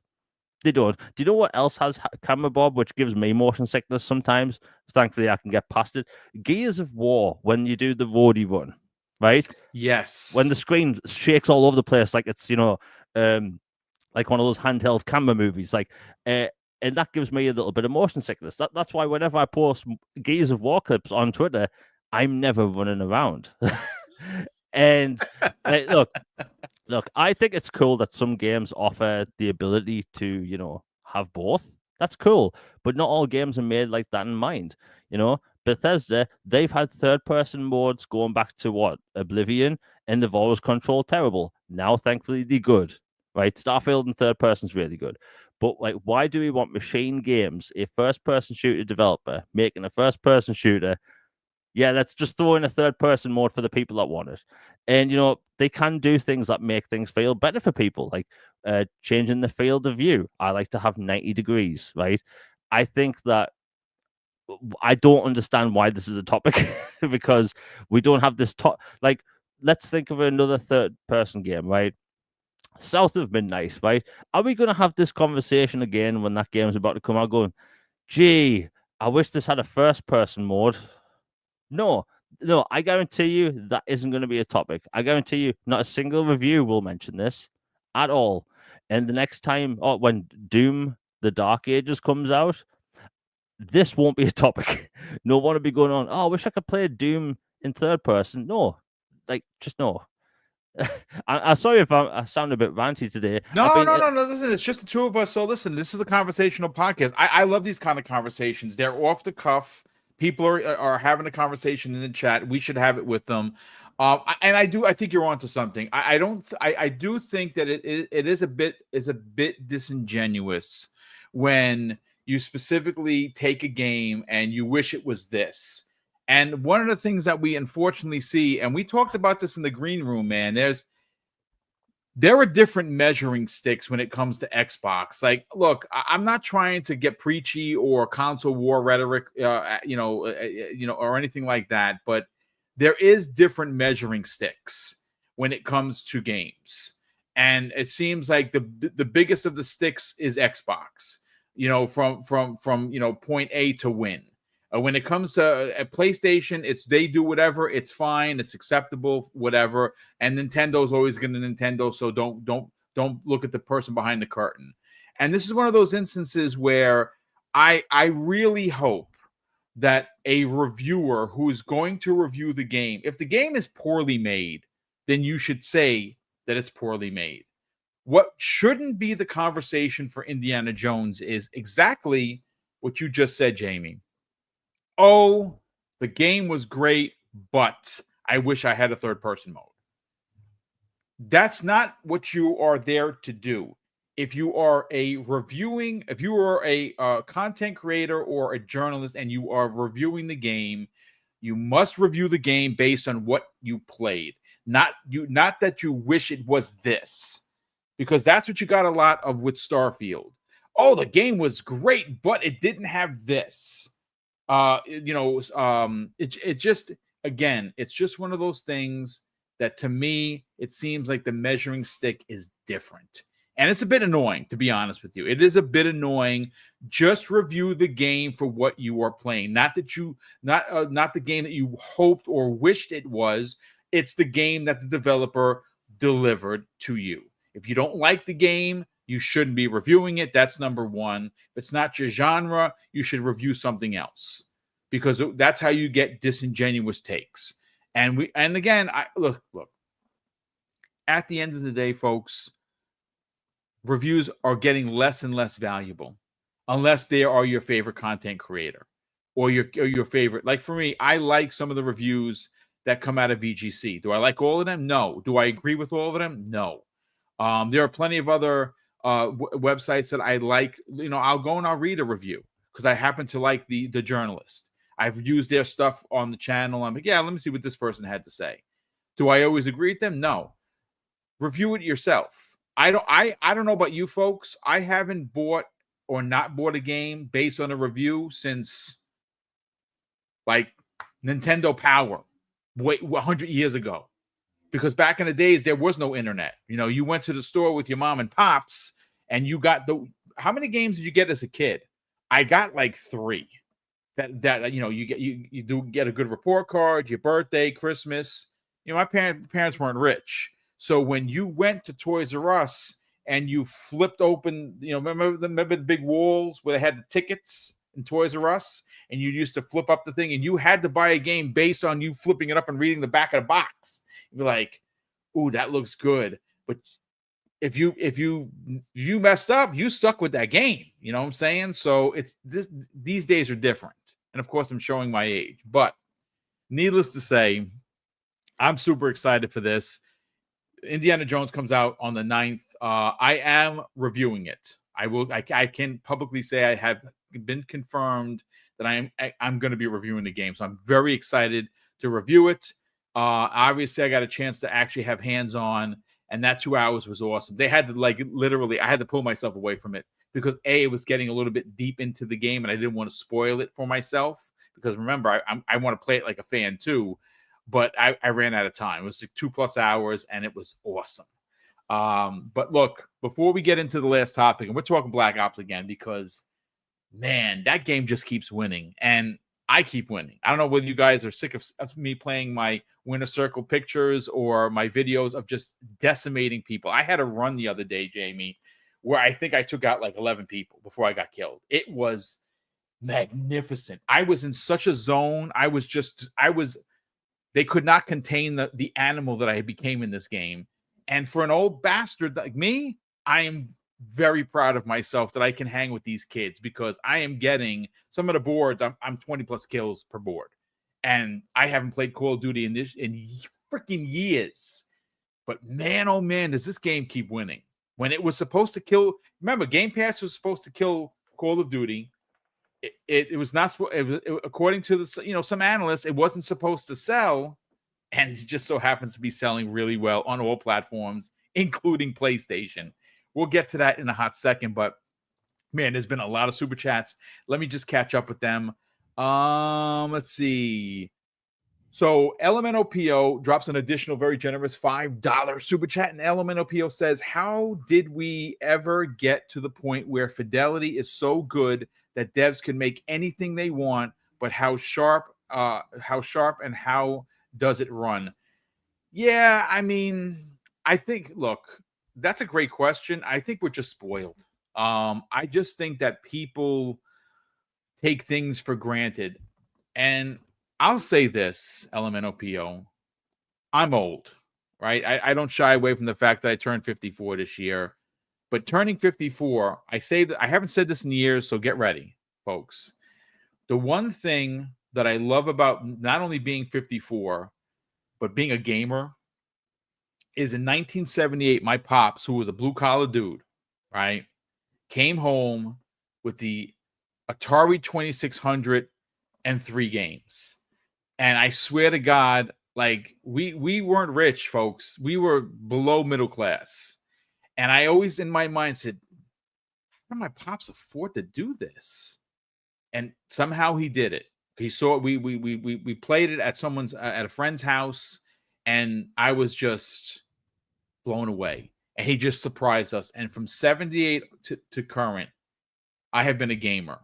They don't. Do you know what else has camera bob, which gives me motion sickness sometimes? Thankfully, I can get past it. Gears of War, when you do the roadie run, right? Yes. When the screen shakes all over the place, like it's, like one of those handheld camera movies, and that gives me a little bit of motion sickness. That's why whenever I post Gears of War clips on Twitter, I'm never running around. And look, I think it's cool that some games offer the ability to, have both. That's cool, but not all games are made like that in mind. Bethesda, they've had third-person modes going back to what, Oblivion, and they've always controlled terrible. Now, thankfully, they're good. Right, Starfield in third person is really good, but like, why do we want Machine Games, a first-person shooter developer, making a first-person shooter? Yeah, let's just throw in a third-person mode for the people that want it, and they can do things that make things feel better for people, like changing the field of view. I like to have 90 degrees, right? I think that I don't understand why this is a topic because we don't have this like, let's think of another third-person game, right? South of Midnight, right? Are we going to have this conversation again when that game's about to come out going, gee, I wish this had a first-person mode? No, I guarantee you that isn't going to be a topic. I guarantee you not a single review will mention this at all. And the next time, when Doom, the Dark Ages comes out, this won't be a topic. No one will be going on, I wish I could play Doom in third person. No, just no. I'm sorry if I sound a bit ranty today. No. Listen, it's just the two of us. So listen, this is a conversational podcast. I love these kind of conversations. They're off the cuff. People are having a conversation in the chat. We should have it with them. I think you're onto something. I do think that it is a bit disingenuous when you specifically take a game and you wish it was this. And one of the things that we unfortunately see, and we talked about this in the green room, man, there are different measuring sticks when it comes to Xbox. Like, look, I'm not trying to get preachy or console war rhetoric, or anything like that, but there is different measuring sticks when it comes to games. And it seems like the biggest of the sticks is Xbox, from point A to win. When it comes to a PlayStation, they do whatever, it's fine, it's acceptable, whatever. And Nintendo's always going to Nintendo, so don't look at the person behind the curtain. And this is one of those instances where I really hope that a reviewer who is going to review the game, if the game is poorly made, then you should say that it's poorly made. What shouldn't be the conversation for Indiana Jones is exactly what you just said, Jamie. Oh, the game was great, but I wish I had a third-person mode. That's not what you are there to do. If you are a content creator or a journalist and you are reviewing the game, you must review the game based on what you played. Not that you wish it was this, because that's what you got a lot of with Starfield. Oh, the game was great, but it didn't have this. It's just one of those things that, to me, it seems like the measuring stick is different. And it's a bit annoying, to be honest with you. It is a bit annoying. Just review the game for what you are playing. Not the game that you hoped or wished it was. It's the game that the developer delivered to you. If you don't like the game, you shouldn't be reviewing it. That's number one. If it's not your genre, you should review something else, because that's how you get disingenuous takes. And again, look. At the end of the day, folks, reviews are getting less and less valuable unless they are your favorite content creator or your favorite. Like for me, I like some of the reviews that come out of VGC. Do I like all of them? No. Do I agree with all of them? No. There are plenty of other websites that I like. I'll go and I'll read a review because I happen to like the journalist. I've used their stuff on the channel. I'm like, yeah, let me see what this person had to say. Do I always agree with them? No. Review it yourself. I don't know about you folks. I haven't bought or not bought a game based on a review since like Nintendo Power, 100 years ago. Because back in the days, there was no internet. You went to the store with your mom and pops, and you got how many games did you get as a kid? I got like 3. That you do get a good report card, your birthday, Christmas. My parents weren't rich. So when you went to Toys R Us and you flipped open, remember the big walls where they had the tickets in Toys R Us, and you used to flip up the thing, and you had to buy a game based on you flipping it up and reading the back of the box. You'd be like, "Ooh, that looks good." But if you messed up, you stuck with that game. You know what I'm saying? So these days are different. And of course, I'm showing my age, but needless to say, I'm super excited for this. Indiana Jones comes out on the 9th. I am reviewing it. I can publicly say I have been confirmed that I'm going to be reviewing the game. So I'm very excited to review it. Obviously, I got a chance to actually have hands-on, and that 2 hours was awesome. They had to literally, I had to pull myself away from it because it was getting a little bit deep into the game, and I didn't want to spoil it for myself because remember, I want to play it like a fan too. But I ran out of time. It was like 2+ hours, and it was awesome. But look, before we get into the last topic, and we're talking Black Ops again, because, man, that game just keeps winning, and I keep winning. I don't know whether you guys are sick of me playing my winner circle pictures or my videos of just decimating people. I had a run the other day, Jamie, where I think I took out like 11 people before I got killed. It was magnificent. I was in such a zone. They could not contain the animal that I became in this game. And for an old bastard like me, I am very proud of myself that I can hang with these kids because I am getting some of the boards. I'm 20+ kills per board. And I haven't played Call of Duty in freaking years. But man, oh man, does this game keep winning. When it was supposed to kill, remember, Game Pass was supposed to kill Call of Duty. It was not, according to some analysts, it wasn't supposed to sell, and it just so happens to be selling really well on all platforms, including PlayStation. We'll get to that in a hot second, but man, there's been a lot of super chats. Let me just catch up with them. Let's see. So Elemental PO drops an additional very generous $5 super chat, and Elemental PO says, "How did we ever get to the point where fidelity is so good that devs can make anything they want, but how sharp and how does it run?" Yeah, I mean, I think, look, that's a great question. I think we're just spoiled. I just think that people take things for granted. And I'll say this, Elemental PO, I'm old, right? I don't shy away from the fact that I turned 54 this year. But turning 54, I say that I haven't said this in years, so get ready, folks. The one thing that I love about not only being 54, but being a gamer is in 1978, my pops, who was a blue-collar dude, right, came home with the Atari 2600 and 3 games. And I swear to God, like, we weren't rich, folks. We were below middle class. And I always, in my mind, said, how do my pops afford to do this? And somehow he did it. He saw we played it at someone's at a friend's house, and I was just blown away. and he just surprised us. And from 78 to current, I have been a gamer.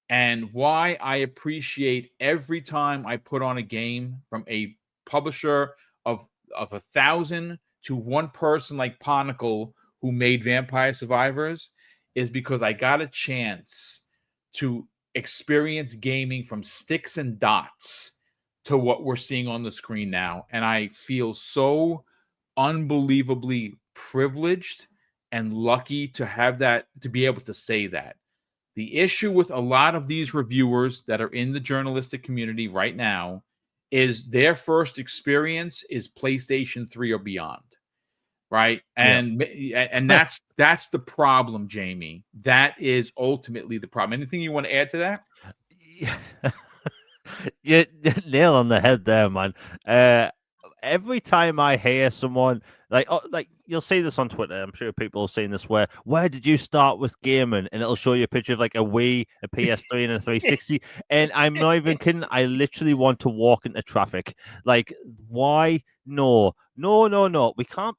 And why I appreciate every time I put on a game from a publisher of 1,000 to one person like Ponicle, who made Vampire Survivors, is because I got a chance to experience gaming from sticks and dots to what we're seeing on the screen now. And I feel so unbelievably privileged and lucky to have that, to be able to say that. The issue with a lot of these reviewers that are in the journalistic community right now is their first experience is PlayStation 3 or beyond, right? And that's the problem, Jamie. That is ultimately the problem. Anything you want to add to that? Yeah, nail on the head there, man. Every time I hear someone like you'll see this on Twitter, I'm sure people have seen this, where did you start with gaming? And it'll show you a picture of like a Wii, a PS3, and a 360. And I'm not even kidding. I literally want to walk into traffic. Like, why? No. We can't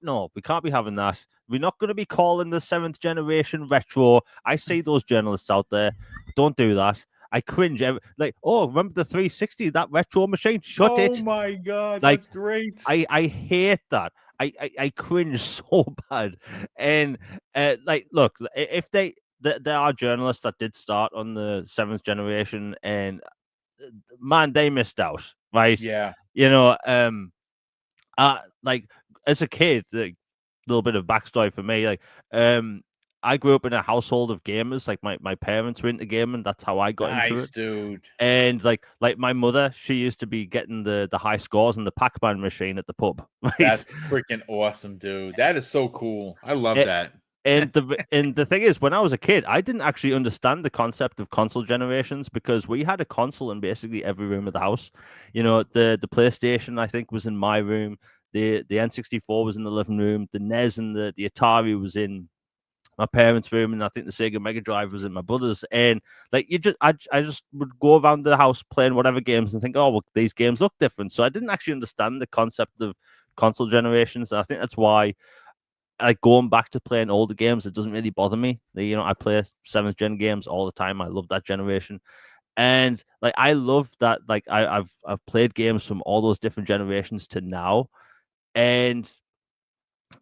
be having that. We're not going to be calling the 7th generation retro. I see those journalists out there. Don't do that. I cringe. Like, oh, remember the 360, that retro machine? Shut it. Oh my God, like, that's great. I hate that. I cringe so bad. And like, look, if there are journalists that did start on the 7th generation, and man, they missed out, right? Yeah. You know, like as a kid, like, little bit of backstory for me, like, I grew up in a household of gamers. Like my parents were into gaming. That's how I got into it. Dude. And like my mother, she used to be getting the high scores in the Pac-Man machine at the pub. Right? That's freaking awesome, dude. That is so cool. I love that. And the thing is, when I was a kid, I didn't actually understand the concept of console generations, because we had a console in basically every room of the house. You know, the PlayStation, I think, was in my room. The N64 was in the living room. The NES and the Atari was in my parents' room, and I think the Sega Mega Drive was in my brother's. And like, I just would go around the house playing whatever games and think, oh, well, these games look different. So I didn't actually understand the concept of console generations, and I think that's why, like, going back to playing older games, it doesn't really bother me. You know, I play 7th gen games all the time. I love that generation. And like, I love that, like, I've played games from all those different generations to now, and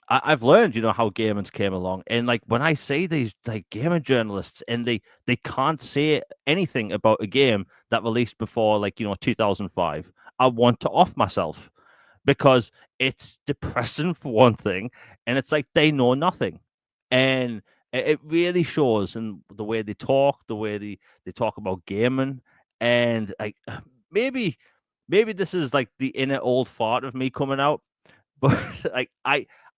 I've learned, you know, how gamers came along. And like, when I see these like gamer journalists, and they can't say anything about a game that released before, like, you know, 2005, I want to off myself, because it's depressing for one thing, and it's like they know nothing. And it really shows in the way they talk, the way they talk about gaming. And like, maybe this is like the inner old fart of me coming out, but like,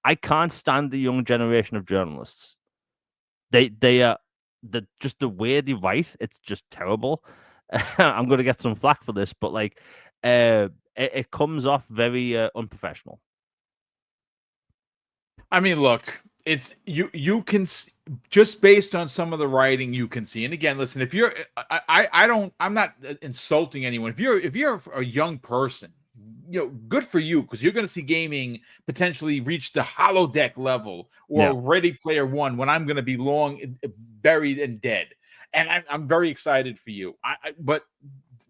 I can't stand the young generation of journalists. They are just the way they write. It's just terrible. I'm going to get some flack for this, but like, it comes off very unprofessional. I mean, look, it's you can just based on some of the writing you can see. And again, listen, if you're, I'm not insulting anyone. If you're a young person, you know, good for you, because you're going to see gaming potentially reach the holodeck level or Ready Player One, when I'm going to be long buried and dead. And I'm very excited for you. But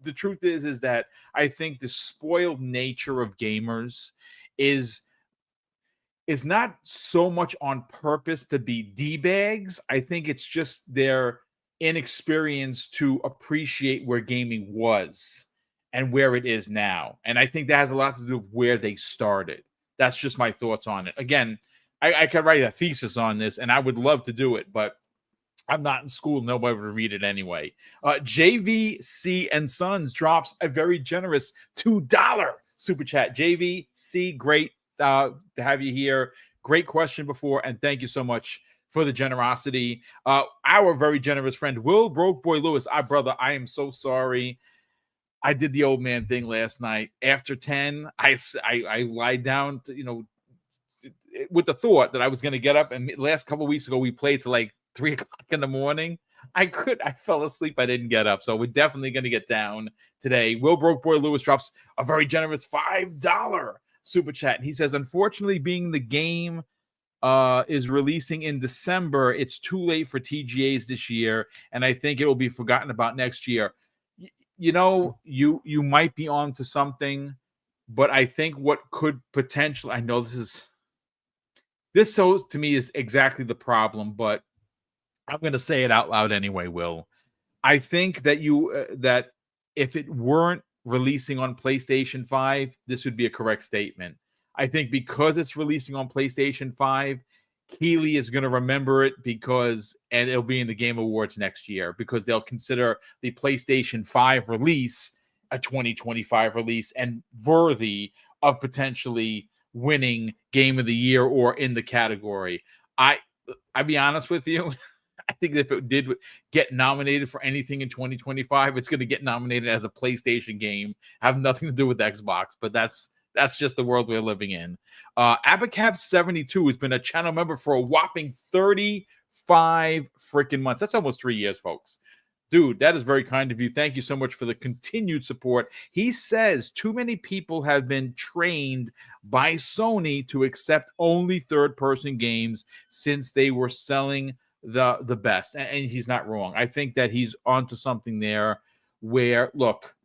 the truth is that I think the spoiled nature of gamers is not so much on purpose to be D-bags. I think it's just their inexperience to appreciate where gaming was and where it is now. And I think that has a lot to do with where they started. That's just my thoughts on it. Again, I could write a thesis on this, and I would love to do it, but I'm not in school. Nobody would read it anyway. JVC and Sons drops a very generous $2 super chat. JVC, great to have you here. Great question before, and thank you so much for the generosity. Our very generous friend, Will Broke Boy Lewis. Brother, I am so sorry. I did the old man thing last night. After 10, I lied down to, you know, with the thought that I was going to get up. And last couple of weeks ago, we played to like 3 o'clock in the morning. I fell asleep. I didn't get up. So we're definitely going to get down today. Will Broke Boy Lewis drops a very generous $5 super chat. And he says, unfortunately, being the game is releasing in December. It's too late for TGAs this year, and I think it will be forgotten about next year. You know, you might be onto something, but I think what could potentially, I know this so to me is exactly the problem, but I'm going to say it out loud anyway, Will. I think that that if it weren't releasing on PlayStation 5, this would be a correct statement. I think because it's releasing on PlayStation 5, Keighley is going to remember it and it'll be in the Game Awards next year because they'll consider the PlayStation 5 release a 2025 release and worthy of potentially winning Game of the Year or in the category. I'll be honest with you. I think if it did get nominated for anything in 2025, it's going to get nominated as a PlayStation game. Have nothing to do with Xbox, but that's just the world we're living in. Abacab72 has been a channel member for a whopping 35 freaking months. That's almost 3 years, folks. Dude, that is very kind of you. Thank you so much for the continued support. He says too many people have been trained by Sony to accept only third-person games since they were selling the best. And he's not wrong. I think that he's onto something there where, look,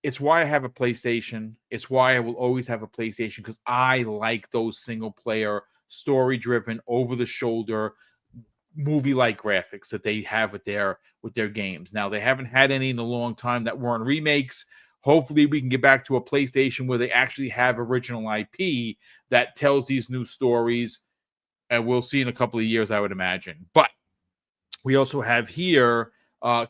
it's why I have a PlayStation. It's why I will always have a PlayStation because I like those single-player, story-driven, over-the-shoulder, movie-like graphics that they have with their games. Now, they haven't had any in a long time that weren't remakes. Hopefully, we can get back to a PlayStation where they actually have original IP that tells these new stories, and we'll see in a couple of years, I would imagine. But we also have here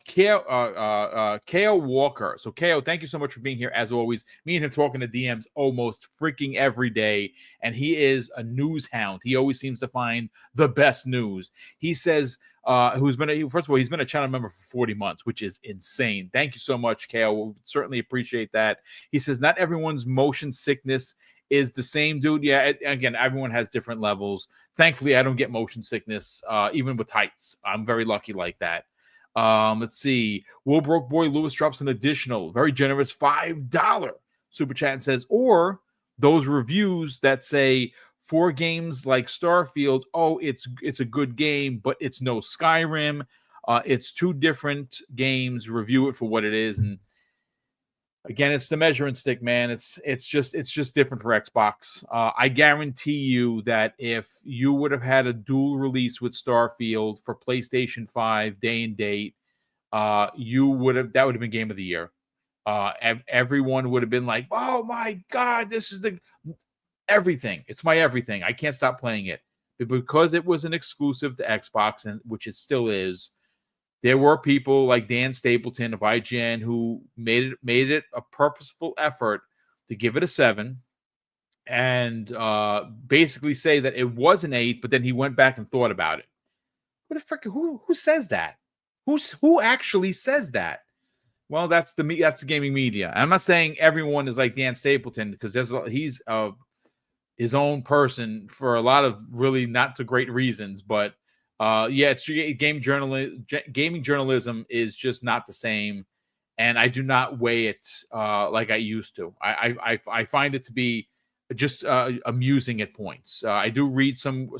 K.O. Walker. So, K.O., thank you so much for being here, as always. Me and him talking to DMs almost freaking every day, and he is a news hound. He always seems to find the best news. He says, first of all, he's been a channel member for 40 months, which is insane. Thank you so much, K.O. We'll certainly appreciate that. He says, not everyone's motion sickness is the same, dude. Yeah, again, everyone has different levels. Thankfully, I don't get motion sickness, even with heights. I'm very lucky like that. Let's see. Will Broke Boy Lewis drops an additional, very generous $5 super chat and says, or those reviews that say for games like Starfield, oh, it's a good game, but it's no Skyrim. It's two different games. Review it for what it is. And again, it's the measuring stick, man. It's just different for Xbox. I guarantee you that if you would have had a dual release with Starfield for PlayStation 5 day and date, that would have been Game of the Year. Everyone would have been like, "Oh my God, this is everything. It's my everything. I can't stop playing it." But because it was an exclusive to Xbox, and which it still is. There were people like Dan Stapleton of IGN who made it a purposeful effort to give it a 7 and basically say that it was an 8, but then he went back and thought about it. Who the frick? Who says that? Who actually says that? Well, that's the gaming media. I'm not saying everyone is like Dan Stapleton because he's his own person for a lot of really not so great reasons, but. It's gaming journalism is just not the same, and I do not weigh it like I used to. I find it to be just amusing at points. I do read some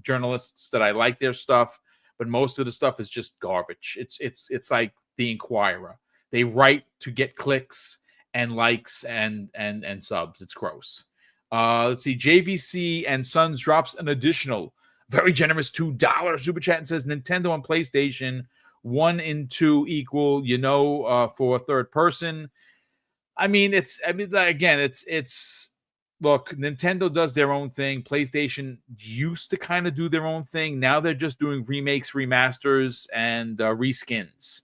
journalists that I like their stuff, but most of the stuff is just garbage. It's like the Inquirer. They write to get clicks and likes and subs. It's gross. Let's see. JVC and Sons drops an additional. Very generous $2 super chat and says Nintendo and PlayStation 1 and 2 equal, for third person. It's look, Nintendo does their own thing. PlayStation used to kind of do their own thing. Now they're just doing remakes, remasters, and reskins.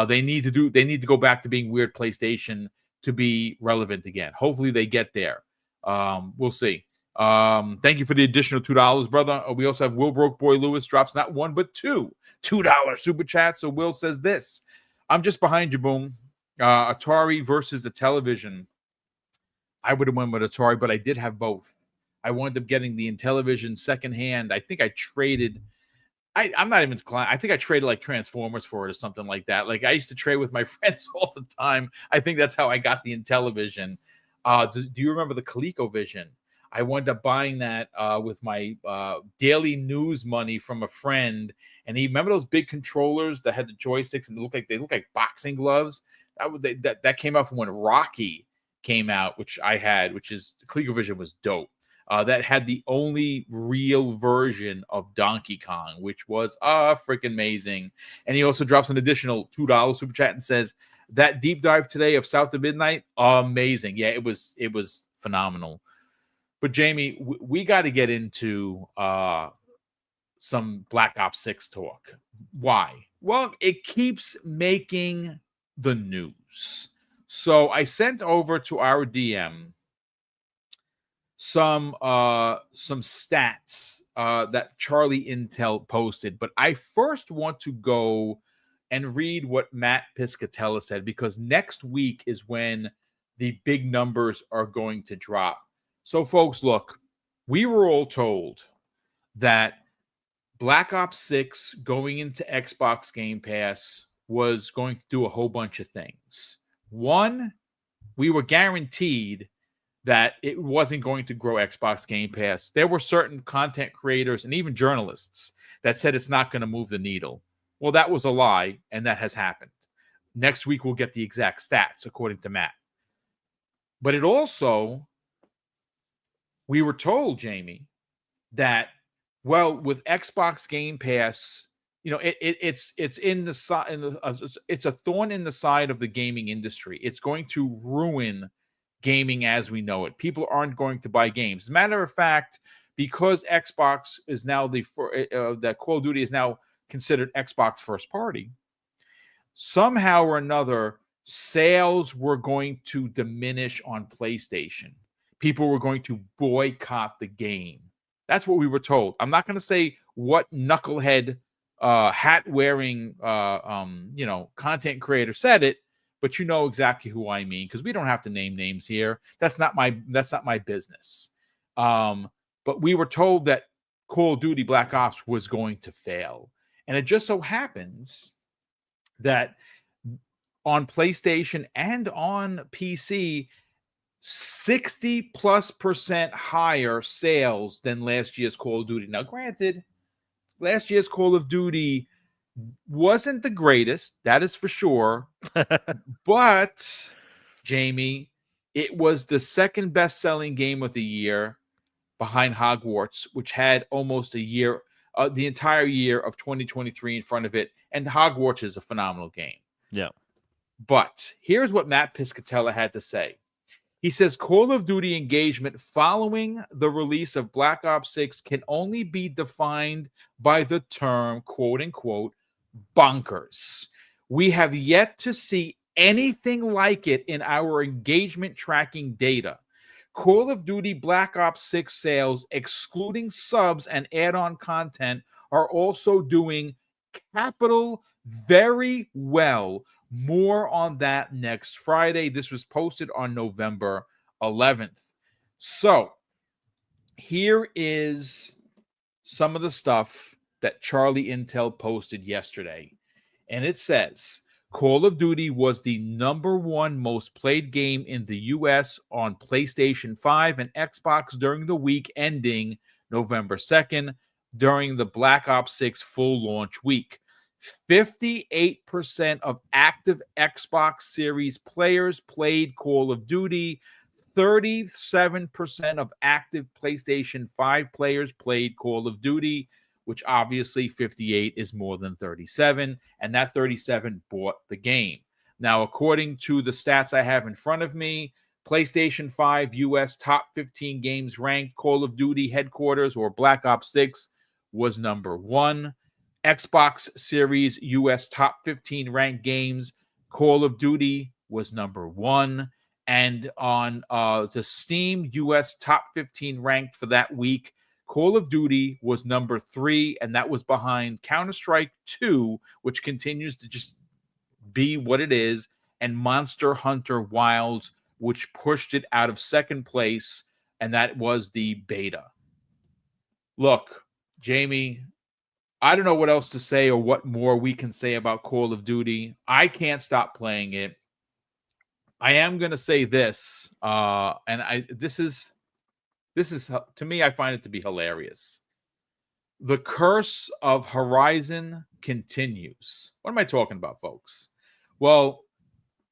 They need to go back to being weird PlayStation to be relevant again. Hopefully they get there. We'll see. Thank you for the additional $2, brother. We also have Will Broke Boy Lewis drops not one but $2 super chat. So Will says this: I'm just behind you, Boom. Atari versus the television. I would have went with Atari, but I did have both. I wound up getting the Intellivision secondhand. I think I traded. I'm not even inclined. I think I traded like Transformers for it or something like that. Like I used to trade with my friends all the time. I think that's how I got the Intellivision. Do you remember the ColecoVision? I wound up buying that with my daily news money from a friend. And he remember those big controllers that had the joysticks and they look like boxing gloves. That came out from when Rocky came out, which I had, which is ColecoVision was dope. That had the only real version of Donkey Kong, which was freaking amazing. And he also drops an additional $2 super chat and says that deep dive today of South of Midnight, amazing. Yeah, it was phenomenal. But Jamie, we got to get into some Black Ops 6 talk. Why? Well, it keeps making the news. So I sent over to our DM some stats that Charlie Intel posted, but I first want to go and read what Matt Piscatella said, because next week is when the big numbers are going to drop. So, folks, look, we were all told that Black Ops 6 going into Xbox Game Pass was going to do a whole bunch of things. One, we were guaranteed that it wasn't going to grow Xbox Game Pass. There were certain content creators and even journalists that said it's not going to move the needle. Well, that was a lie, and that has happened. Next week, we'll get the exact stats, according to Matt. But it also, we were told, Jamie, that, well, with Xbox Game Pass, you know, it's in the side, it's a thorn in the side of the gaming industry. It's going to ruin gaming as we know it. People aren't going to buy games. As a matter of fact, because Xbox is now that Call of Duty is now considered Xbox first party, somehow or another, sales were going to diminish on PlayStation. People were going to boycott the game. That's what we were told. I'm not going to say what knucklehead hat-wearing content creator said it, but you know exactly who I mean, because we don't have to name names here. That's not my business. But we were told that Call of Duty Black Ops was going to fail. And it just so happens that on PlayStation and on PC, 60+% higher sales than last year's Call of Duty. Now, granted, last year's Call of Duty wasn't the greatest, that is for sure. But, Jamie, it was the second best-selling game of the year behind Hogwarts, which had almost a year, the entire year of 2023 in front of it. And Hogwarts is a phenomenal game. Yeah. But here's what Matt Piscatella had to say. He says Call of Duty engagement following the release of Black Ops 6 can only be defined by the term, quote unquote, bonkers. We have yet to see anything like it in our engagement tracking data. Call of Duty Black Ops 6 sales, excluding subs and add-on content, are also doing capital very well. More on that next Friday. This was posted on November 11th. So here is some of the stuff that Charlie Intel posted yesterday. And it says, Call of Duty was the #1 most played game in the U.S. on PlayStation 5 and Xbox during the week ending November 2nd, during the Black Ops 6 full launch week. 58% of active Xbox Series players played Call of Duty. 37% of active PlayStation 5 players played Call of Duty, which obviously 58 is more than 37, and that 37 bought the game. Now, according to the stats I have in front of me, PlayStation 5 US top 15 games ranked, Call of Duty Headquarters or Black Ops 6 was #1. Xbox Series US top 15 ranked games, Call of Duty was #1. And on the Steam US top 15 ranked for that week, Call of Duty was #3, and that was behind Counter-Strike 2, which continues to just be what it is, and Monster Hunter Wilds, which pushed it out of second place, and that was the beta. Look, Jamie, I don't know what else to say or what more we can say about Call of Duty. I can't stop playing it. I am going to say this, this is This is, to me, I find it to be hilarious. The curse of Horizon continues. What am I talking about, folks? Well,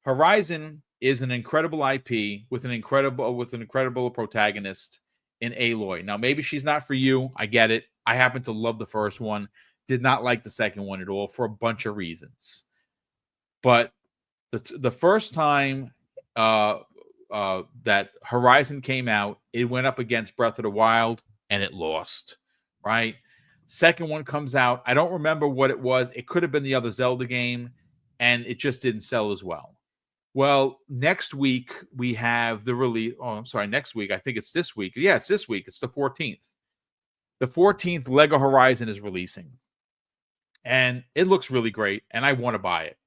Horizon is an incredible IP with an incredible protagonist in Aloy. Now, maybe she's not for you. I get it. I happen to love the first one. Did not like the second one at all for a bunch of reasons. But the first time that Horizon came out, it went up against Breath of the Wild and it lost, right? Second one comes out. I don't remember what it was. It could have been the other Zelda game, and it just didn't sell as well. Well, next week we have the release. Oh, I'm sorry. Next week. I think it's this week. Yeah, it's this week. It's the 14th. The 14th Lego Horizon is releasing. And it looks really great, and I want to buy it.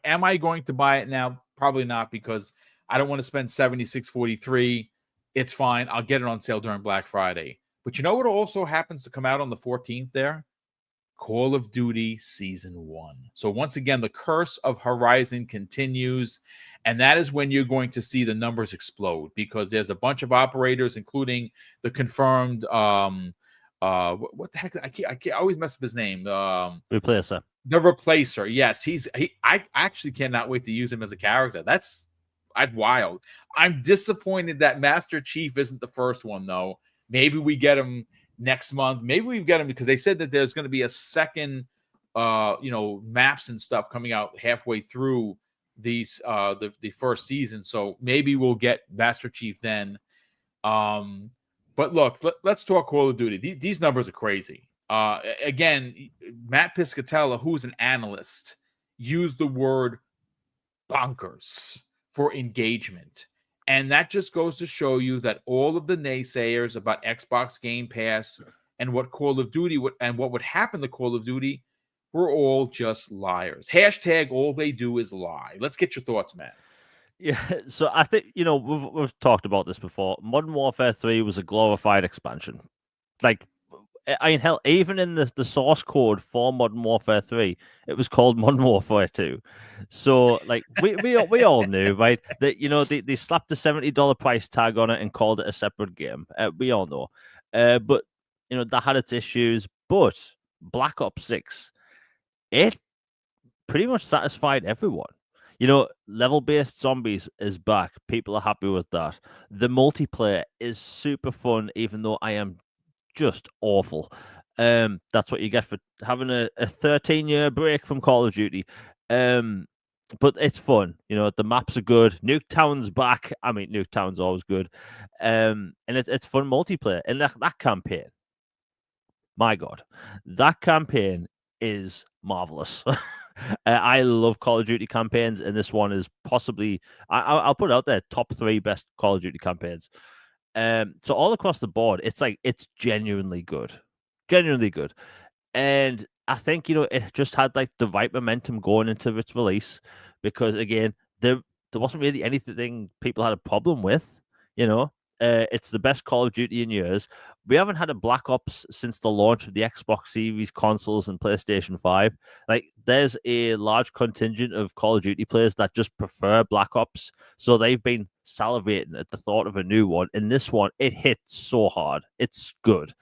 Am I going to buy it now? Probably not, because I don't want to spend $76.43. It's fine. I'll get it on sale during Black Friday. But you know what also happens to come out on the 14th there? Call of Duty Season 1. So once again, the curse of Horizon continues, and that is when you're going to see the numbers explode, because there's a bunch of operators, including the confirmed what the heck? I always mess up his name. Replacer. The Replacer. Yes, I actually cannot wait to use him as a character. That's wild. I'm disappointed that Master Chief isn't the first one, though. Maybe we get him next month. Maybe we get him because they said that there's going to be a second, maps and stuff coming out halfway through these the first season. So maybe we'll get Master Chief then. But look, let's talk Call of Duty. These numbers are crazy. Again, Matt Piscatella, who's an analyst, used the word bonkers for engagement. And that just goes to show you that all of the naysayers about Xbox Game Pass and what Call of Duty and what would happen to Call of Duty were all just liars. Hashtag all they do is lie. Let's get your thoughts, Matt. Yeah, so I think, we've talked about this before. Modern Warfare 3 was a glorified expansion. Like, I mean, hell, even in the source code for Modern Warfare 3, it was called Modern Warfare 2. So, like, we all knew, right, that, they slapped a $70 price tag on it and called it a separate game. We all know. But, that had its issues. But Black Ops 6, it pretty much satisfied everyone. Level-based zombies is back. People are happy with that. The multiplayer is super fun, even though I am just awful. That's what you get for having a 13-year break from Call of Duty. But it's fun. The maps are good. Nuketown's back. I mean, Nuketown's always good. And it's fun multiplayer. And that campaign, my God, that campaign is marvelous. I love Call of Duty campaigns, and this one is possibly, I'll put it out there, top 3 best Call of Duty campaigns. So all across the board, it's genuinely good. And I think, it just had like the right momentum going into its release, because again, there wasn't really anything people had a problem with, It's the best Call of Duty in years. We haven't had a Black Ops since the launch of the Xbox Series consoles and PlayStation 5. Like, there's a large contingent of Call of Duty players that just prefer Black Ops. So they've been salivating at the thought of a new one. And this one, it hits so hard. It's good.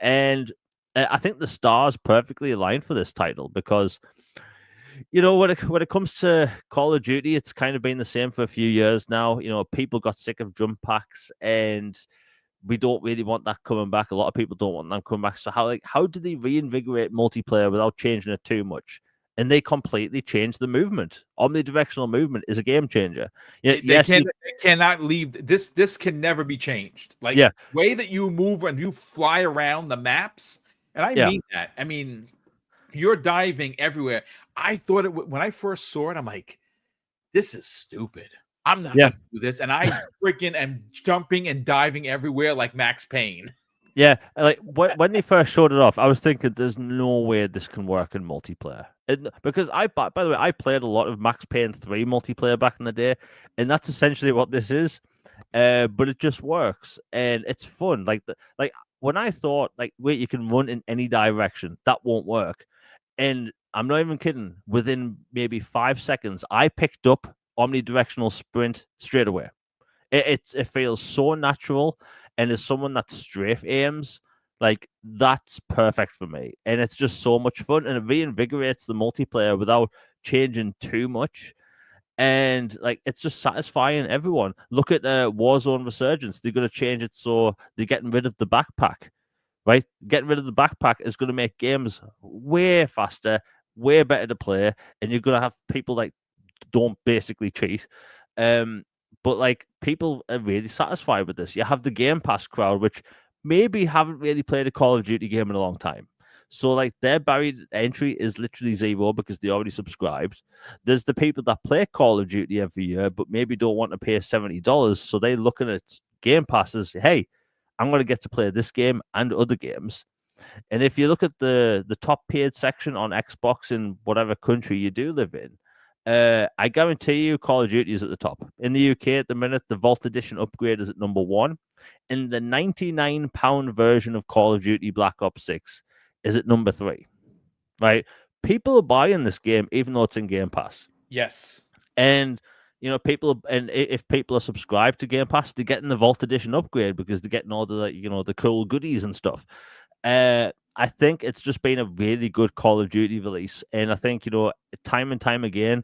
And I think the stars perfectly aligned for this title, because when it comes to Call of Duty, it's kind of been the same for a few years now. People got sick of jump packs, and we don't really want that coming back. A lot of people don't want them coming back. So how do they reinvigorate multiplayer without changing it too much? And they completely changed the movement. Omnidirectional movement is a game changer. They cannot leave. This can never be changed. Like, the way that you move and you fly around the maps, and I mean that. I mean, you're diving everywhere. I thought when I first saw it, I'm like, this is stupid. I'm not going to do this. And I freaking am jumping and diving everywhere like Max Payne. Yeah, like when they first showed it off, I was thinking, there's no way this can work in multiplayer. Because by the way, I played a lot of Max Payne 3 multiplayer back in the day, and that's essentially what this is. But it just works, and it's fun. Like when I thought, like, wait, you can run in any direction, that won't work. And I'm not even kidding. Within maybe 5 seconds, I picked up omnidirectional sprint straight away. It feels so natural, and as someone that strafe aims, like that's perfect for me. And it's just so much fun, and it reinvigorates the multiplayer without changing too much. And like it's just satisfying everyone. Look at Warzone Resurgence. They're going to change it so they're getting rid of the backpack, right? Getting rid of the backpack is going to make games way faster, way better to play, and you're going to have people like don't basically cheat. But like people are really satisfied with this. You have the Game Pass crowd, which maybe haven't really played a Call of Duty game in a long time. So like their barrier to entry is literally zero because they already subscribed. There's the people that play Call of Duty every year, but maybe don't want to pay $70. So they're looking at Game Pass as, hey, I'm going to get to play this game and other games. And if you look at the top paid section on Xbox in whatever country you do live in, I guarantee you Call of Duty is at the top. In the UK at the minute, the Vault Edition upgrade is at number 1. And the £99 version of Call of Duty Black Ops 6 is at number 3. Right? People are buying this game even though it's in Game Pass. Yes. And if people are subscribed to Game Pass, they're getting the Vault Edition upgrade because they're getting all the the cool goodies and stuff. I think it's just been a really good Call of Duty release. And I think, time and time again,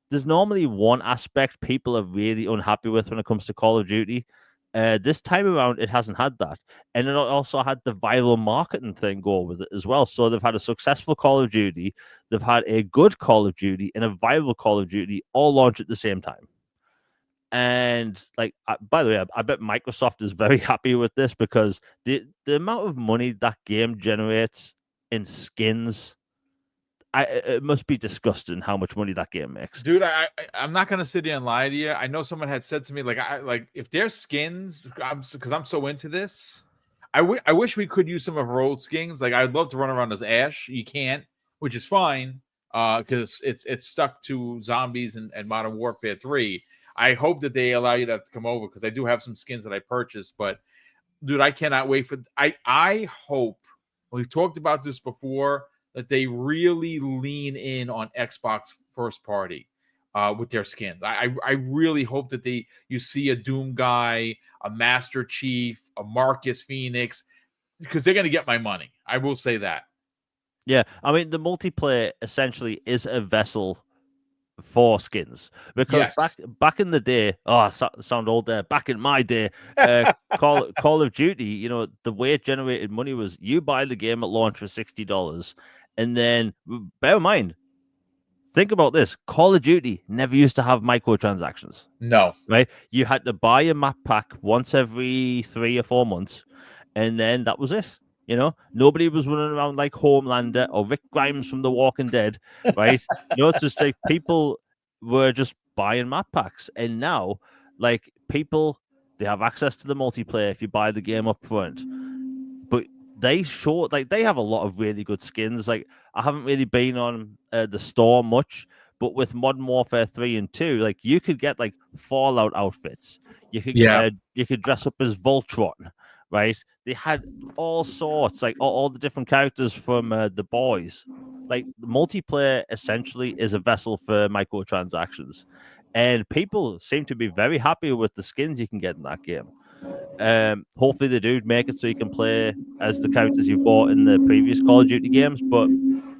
there's normally one aspect people are really unhappy with when it comes to Call of Duty. This time around, it hasn't had that. And it also had the viral marketing thing go with it as well. So they've had a successful Call of Duty, they've had a good Call of Duty, and a viral Call of Duty all launch at the same time. And by the way, I bet Microsoft is very happy with this because the amount of money that game generates in skins, it must be disgusting how much money that game makes. Dude, I'm not gonna sit here and lie to you. I know someone had said to me if there's skins, because I'm so into this. I wish we could use some of our old skins. Like I'd love to run around as Ash. You can't, which is fine, because it's stuck to zombies and Modern Warfare 3. I hope that they allow you to come over because I do have some skins that I purchased. But dude, I cannot wait for. I hope we've talked about this before that they really lean in on Xbox first party with their skins. I really hope that you see a Doom guy, a Master Chief, a Marcus Phoenix, because they're going to get my money. I will say that. Yeah, I mean the multiplayer essentially is a vessel for skins because back in the day, sound old there. Back in my day, Call of Duty, the way it generated money was you buy the game at launch for $60, and then bear in mind, think about this: Call of Duty never used to have microtransactions. No, right? You had to buy a map pack once every 3 or 4 months, and then that was it. Nobody was running around like Homelander or Rick Grimes from The Walking Dead, right? It's just like people were just buying map packs. And now, like people, they have access to the multiplayer if you buy the game up front. But they have a lot of really good skins. Like I haven't really been on the store much, but with Modern Warfare 3 and 2, like you could get like Fallout outfits. You could dress up as Voltron. Right, they had all sorts, like all the different characters from The Boys. Like the multiplayer essentially is a vessel for microtransactions, and people seem to be very happy with the skins you can get in that game. Hopefully they do make it so you can play as the characters you've bought in the previous Call of Duty games, but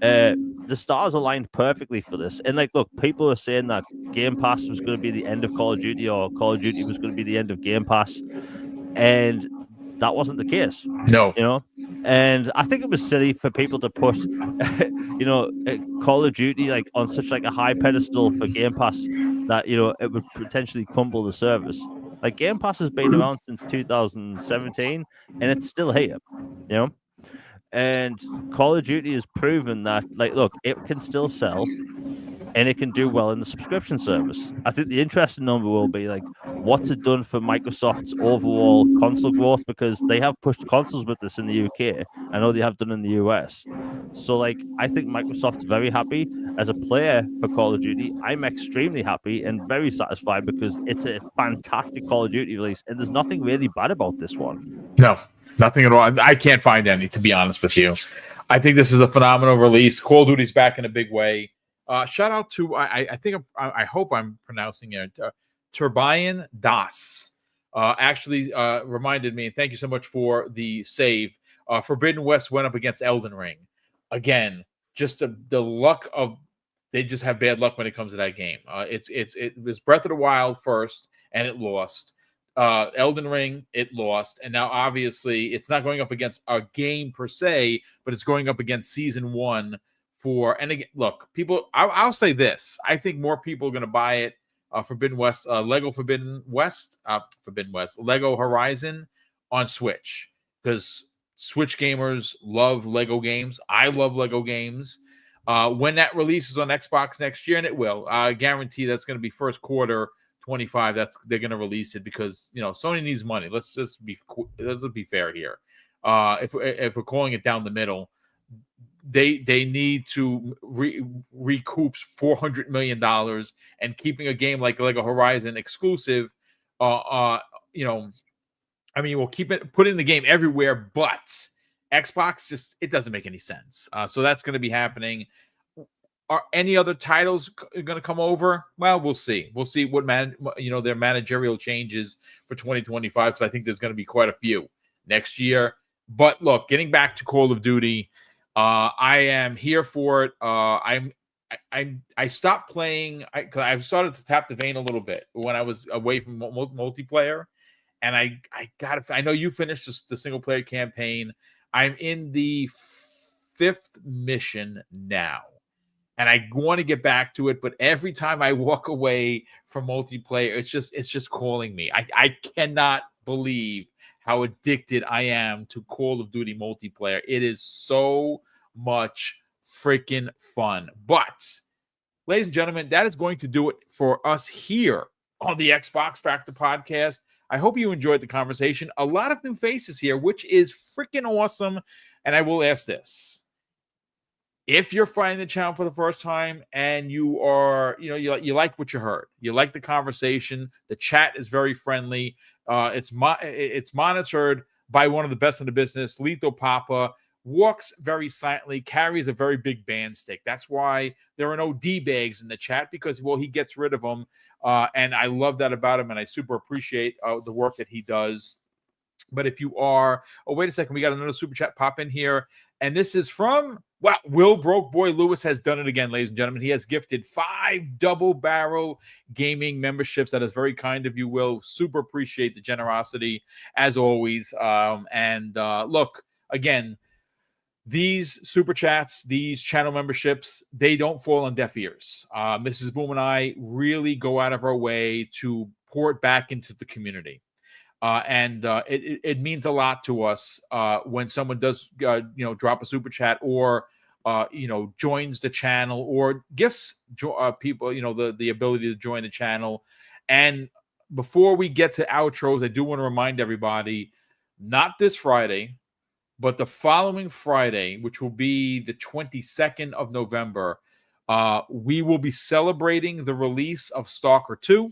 the stars aligned perfectly for this. And like, look, people are saying that Game Pass was going to be the end of Call of Duty, or Call of Duty was going to be the end of Game Pass, and that wasn't the case. No. And I think it was silly for people to put Call of Duty like on such like a high pedestal for Game Pass that it would potentially crumble the service. Like Game Pass has been around since 2017 and it's still here. And Call of Duty has proven that, like, look, it can still sell and it can do well in the subscription service. I think the interesting number will be like, what's it done for Microsoft's overall console growth? Because they have pushed consoles with this in the UK. I know they have done in the US. So, like, I think Microsoft's very happy. As a player for Call of Duty, I'm extremely happy and very satisfied because it's a fantastic Call of Duty release, and there's nothing really bad about this one. No, nothing at all. I can't find any, to be honest with you. I think this is a phenomenal release. Call of Duty's back in a big way. Shout out to I hope I'm pronouncing it Turbian Das. actually reminded me, and thank you so much for the save. Forbidden West went up against Elden Ring. Again, just the luck of, they just have bad luck when it comes to that game. It was Breath of the Wild first, and it lost. Elden Ring, it lost, and now obviously it's not going up against a game per se, but it's going up against Season 1 for. And again, look, people, I'll say this: I think more people are going to buy it. Forbidden West, Lego Forbidden West, Lego Horizon on Switch, because Switch gamers love Lego games. I love Lego games. When that releases on Xbox next year, and it will, I guarantee that's going to be first quarter 25. They're going to release it because Sony needs money. Let's be fair here. If we're calling it down the middle, they need to recoup $400 million, and keeping a game like Lego Horizon exclusive. We'll put in the game everywhere, but Xbox, it doesn't make any sense. So that's going to be happening. Are any other titles going to come over? Well, we'll see. We'll see what their managerial changes for 2025, because I think there's going to be quite a few next year. But look, getting back to Call of Duty, I am here for it. I stopped playing because I've started to tap the vein a little bit when I was away from multiplayer, and I know you finished the single player campaign. I'm in the 5th mission now, and I want to get back to it, but every time I walk away from multiplayer, it's just calling me. I cannot believe how addicted I am to Call of Duty multiplayer. It is so much freaking fun. But, ladies and gentlemen, that is going to do it for us here on the Xbox Factor podcast. I hope you enjoyed the conversation. A lot of new faces here, which is freaking awesome. And I will ask this: if you're finding the channel for the first time and you are, you like what you heard, you like the conversation, the chat is very friendly. It's monitored by one of the best in the business, Lethal Papa. Walks very silently, carries a very big band stick. That's why there are no D-bags in the chat, because, he gets rid of them. And I love that about him, and I super appreciate the work that he does. But if you are, wait a second, we got another super chat pop in here. And this is from, Will Broke Boy Lewis has done it again, ladies and gentlemen. He has gifted 5 Double Barrel Gaming memberships. That is very kind of you, Will. Super appreciate the generosity, as always. Look, again, these super chats, these channel memberships, they don't fall on deaf ears. Mrs. Boom and I really go out of our way to pour it back into the community. It means a lot to us when someone does, drop a super chat, or, joins the channel, or gifts people, the ability to join the channel. And before we get to outros, I do want to remind everybody, not this Friday, but the following Friday, which will be the 22nd of November, we will be celebrating the release of Stalker 2.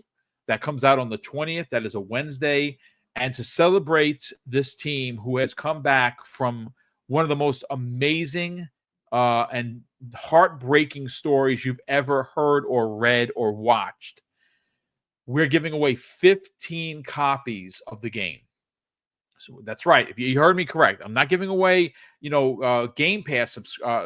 That comes out on the 20th. That is a Wednesday. And to celebrate this team who has come back from one of the most amazing and heartbreaking stories you've ever heard or read or watched, we're giving away 15 copies of the game. So that's right. If you heard me correct, I'm not giving away, Game Pass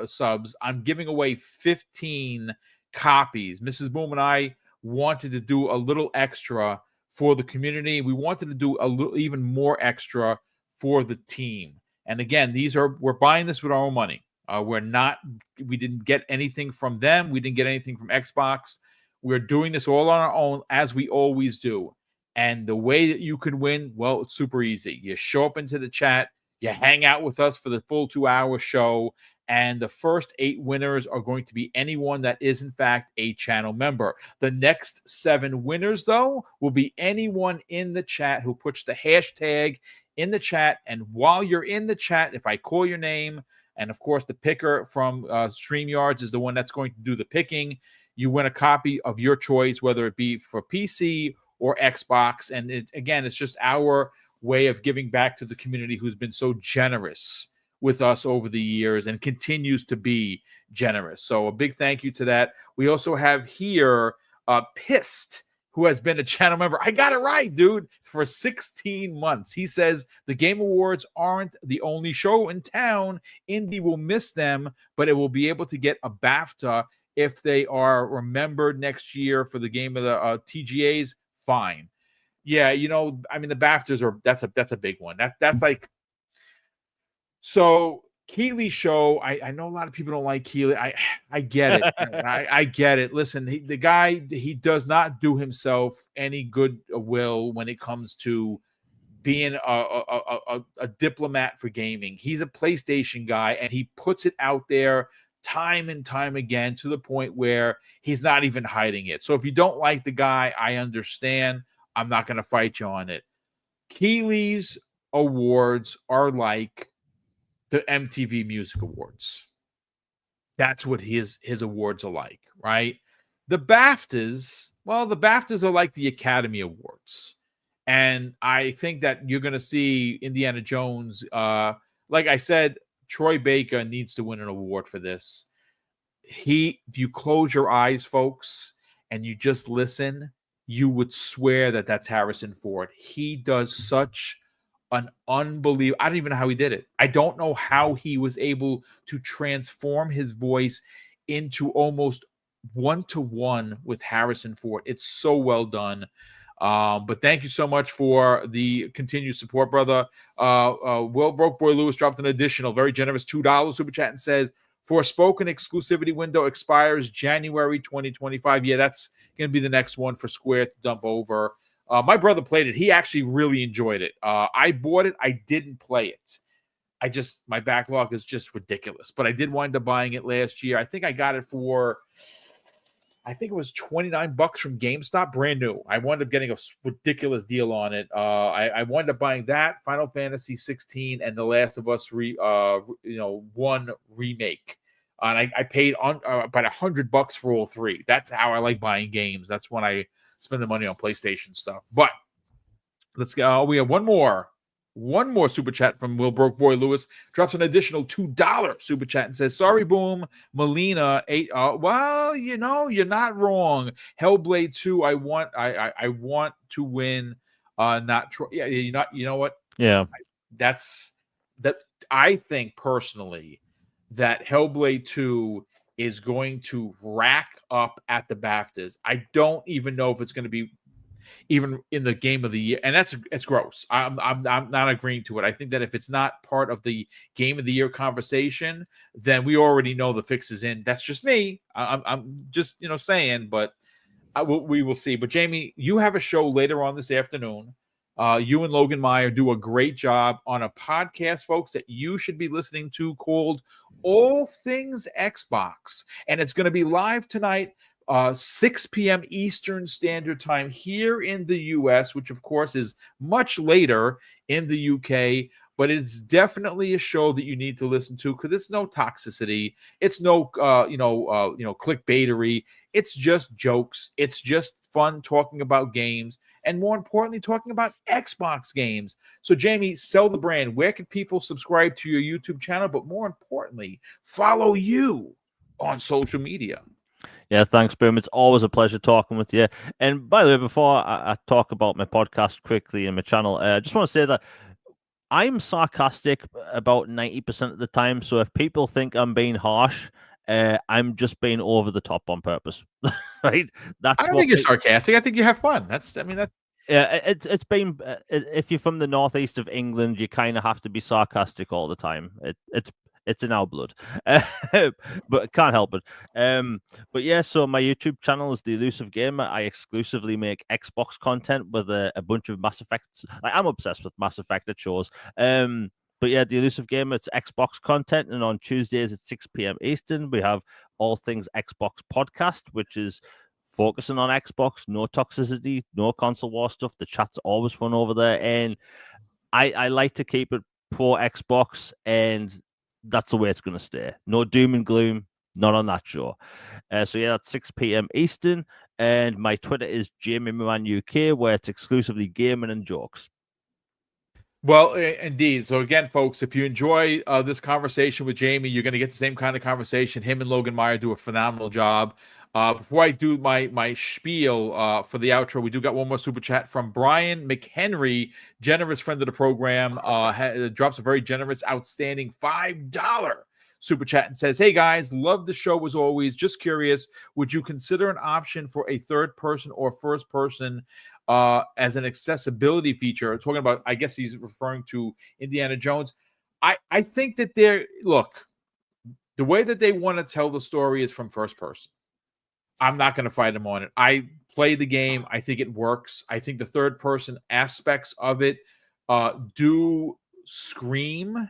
subs. I'm giving away 15 copies. Mrs. Boom and I wanted to do a little extra for the community. We wanted to do a little even more extra for the team. And again, we're buying this with our own money. We didn't get anything from them. We didn't get anything from Xbox. We're doing this all on our own, as we always do. And the way that you can win, well, it's super easy. You show up into the chat, you hang out with us for the full 2-hour show, and the first 8 winners are going to be anyone that is, in fact, a channel member. The next 7 winners, though, will be anyone in the chat who puts the hashtag in the chat. And while you're in the chat, if I call your name, and of course the picker from StreamYards is the one that's going to do the picking, you win a copy of your choice, whether it be for PC or Xbox. And it's just our way of giving back to the community who's been so generous with us over the years and continues to be generous. So a big thank you to that. We also have here Pissed who has been a channel member. I got it right, dude, for 16 months. He says the Game Awards aren't the only show in town. Indie will miss them, but it will be able to get a BAFTA if they are remembered next year for the game of the TGAs. Fine. Yeah, you know, I mean, the BAFTAs are that's a big one. That's like, so Keeley's show. I know a lot of people don't like Keeley. I get it. I get it. Listen, the guy, he does not do himself any good will when it comes to being a diplomat for gaming. He's a PlayStation guy, and he puts it out there time and time again to the point where he's not even hiding it. So if you don't like the guy, I understand. I'm not going to fight you on it. Keeley's awards are like the MTV Music Awards. That's what his awards are like, right? The BAFTAs, well, the BAFTAs are like the Academy Awards. And I think that you're going to see Indiana Jones. Like I said, Troy Baker needs to win an award for this. If you close your eyes, folks, and you just listen, you would swear that that's Harrison Ford. He does such an unbelievable. I don't even know how he did it. I don't know how he was able to transform his voice into almost one-to-one with Harrison Ford. It's so well done. But thank you so much for the continued support, brother. Will Broke Boy Lewis dropped an additional very generous $2 super chat and says, for spoken exclusivity window expires January 2025. Yeah, that's going to be the next one for Square to dump over. My brother played it. He actually really enjoyed it. I bought it. I didn't play it. My backlog is just ridiculous. But I did wind up buying it last year. I think I got it for, I think it was $29 from GameStop, brand new. I wound up getting a ridiculous deal on it. I wound up buying that, Final Fantasy 16, and The Last of Us 1 remake. And I paid about $100 for all three. That's how I like buying games. That's when I spend the money on PlayStation stuff. But let's go. We have one more super chat from Will Broke Boy Lewis. Drops an additional $2 super chat and says, sorry, Boom, Melina 8. Well, you know, you're not wrong. Hellblade 2, I want to win. Not Troy. Yeah, you're not, you know what? Yeah. I think personally that Hellblade 2 is going to rack up at the BAFTAs. I don't even know if it's going to be even in the game of the year, and it's gross. I'm not agreeing to it. I think that if it's not part of the game of the year conversation, then we already know the fix is in. That's just me. I'm just saying, but we will see. But Jamie, you have a show later on this afternoon. You and Logan Meyer do a great job on a podcast, folks, that you should be listening to called All Things Xbox, and it's going to be live tonight. 6 p.m. Eastern Standard Time here in the U.S., which of course is much later in the U.K., but it's definitely a show that you need to listen to because it's no toxicity, it's no clickbaitery, it's just jokes, it's just fun talking about games, and more importantly, talking about Xbox games. So, Jamie, sell the brand. Where can people subscribe to your YouTube channel, but more importantly, follow you on social media? Yeah, thanks, Boom. It's always a pleasure talking with you. And by the way, before I talk about my podcast quickly and my channel, I just want to say that I'm sarcastic about 90% of the time. So if people think I'm being harsh, I'm just being over the top on purpose. Right? I don't think you're sarcastic. I think you have fun. That's. Yeah, it's been. If you're from the northeast of England, you kind of have to be sarcastic all the time. It's in our blood, but can't help it. But yeah, so my YouTube channel is The Elusive Gamer. I exclusively make Xbox content with a bunch of Mass Effects. I'm obsessed with Mass Effect, it shows. But yeah, The Elusive Gamer, it's Xbox content, and on Tuesdays at 6 p.m. Eastern, we have All Things Xbox podcast, which is focusing on Xbox, no toxicity, no console war stuff. The chat's always fun over there, and I like to keep it pro Xbox, and that's the way it's going to stay. No doom and gloom, not on that show. So yeah, that's 6 p.m. Eastern, and my Twitter is Jamie Moran UK, where it's exclusively gaming and jokes. Well, indeed. So again, folks, if you enjoy this conversation with Jamie, you're going to get the same kind of conversation. Him and Logan Meyer do a phenomenal job. Before I do my spiel for the outro, we do got one more super chat from Brian McHenry, generous friend of the program. Drops a very generous, outstanding $5 super chat and says, "Hey guys, love the show as always. Just curious, would you consider an option for a third person or first person as an accessibility feature?" Talking about, I guess he's referring to Indiana Jones. I think that the way that they want to tell the story is from first person. I'm not going to fight them on it. I play the game. I think it works. I think the third person aspects of it do scream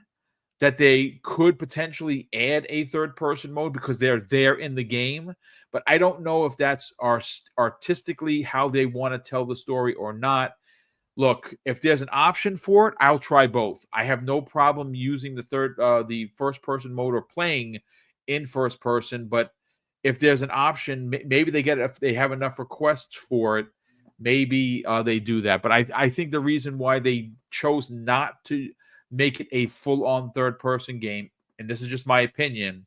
that they could potentially add a third person mode because they're there in the game. But I don't know if that's artistically how they want to tell the story or not. Look, if there's an option for it, I'll try both. I have no problem using the first person mode or playing in first person, but if there's an option, maybe they get it if they have enough requests for it. Maybe they do that. But I think the reason why they chose not to make it a full-on third-person game, and this is just my opinion,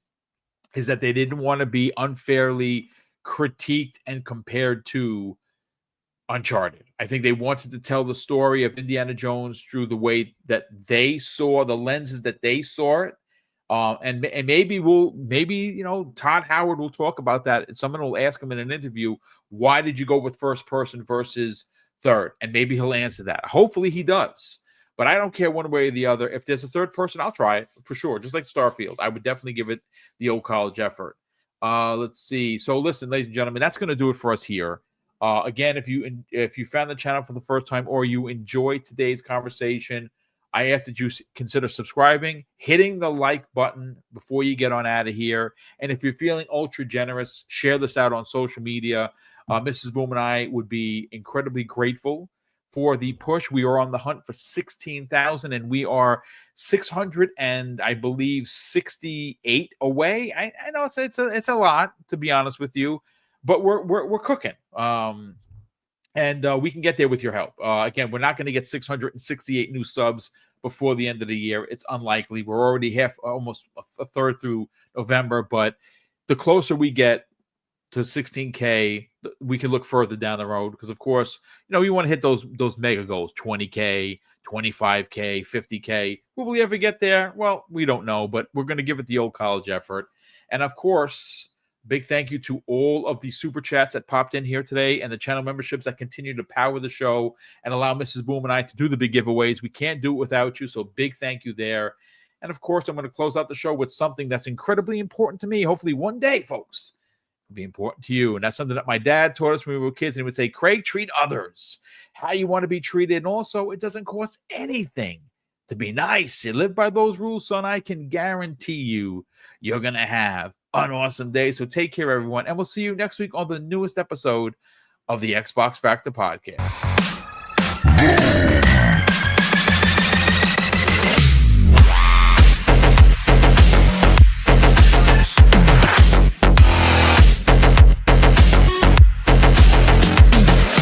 is that they didn't want to be unfairly critiqued and compared to Uncharted. I think they wanted to tell the story of Indiana Jones through the way that they saw, the lenses that they saw it. And maybe Todd Howard will talk about that, and someone will ask him in an interview, why did you go with first person versus third? And maybe he'll answer that. Hopefully he does, but I don't care one way or the other. If there's a third person, I'll try it for sure. Just like Starfield, I would definitely give it the old college effort. Let's see. So listen, ladies and gentlemen, that's going to do it for us here. Again, if you found the channel for the first time or you enjoyed today's conversation, I ask that you consider subscribing, hitting the like button before you get on out of here. And if you're feeling ultra generous, share this out on social media. Mrs. Boom and I would be incredibly grateful for the push. We are on the hunt for 16,000, and we are 600 and I believe 68 away. I know it's a lot, to be honest with you, but we're cooking. And we can get there with your help. Again, we're not going to get 668 new subs before the end of the year. It's unlikely. We're already almost a third through November, but the closer we get to 16K, we can look further down the road because, of course, you want to hit those mega goals, 20K, 25K, 50K. Will we ever get there? Well, we don't know, but we're going to give it the old college effort. And, of course, big thank you to all of the super chats that popped in here today and the channel memberships that continue to power the show and allow Mrs. Boom and I to do the big giveaways. We can't do it without you, so big thank you there. And, of course, I'm going to close out the show with something that's incredibly important to me. Hopefully one day, folks, it'll be important to you. And that's something that my dad taught us when we were kids. And he would say, Craig, treat others how you want to be treated. And also, it doesn't cost anything to be nice. You live by those rules, son. I can guarantee you're going to have an awesome day. So take care, everyone. And we'll see you next week on the newest episode of the Xbox Factor Podcast.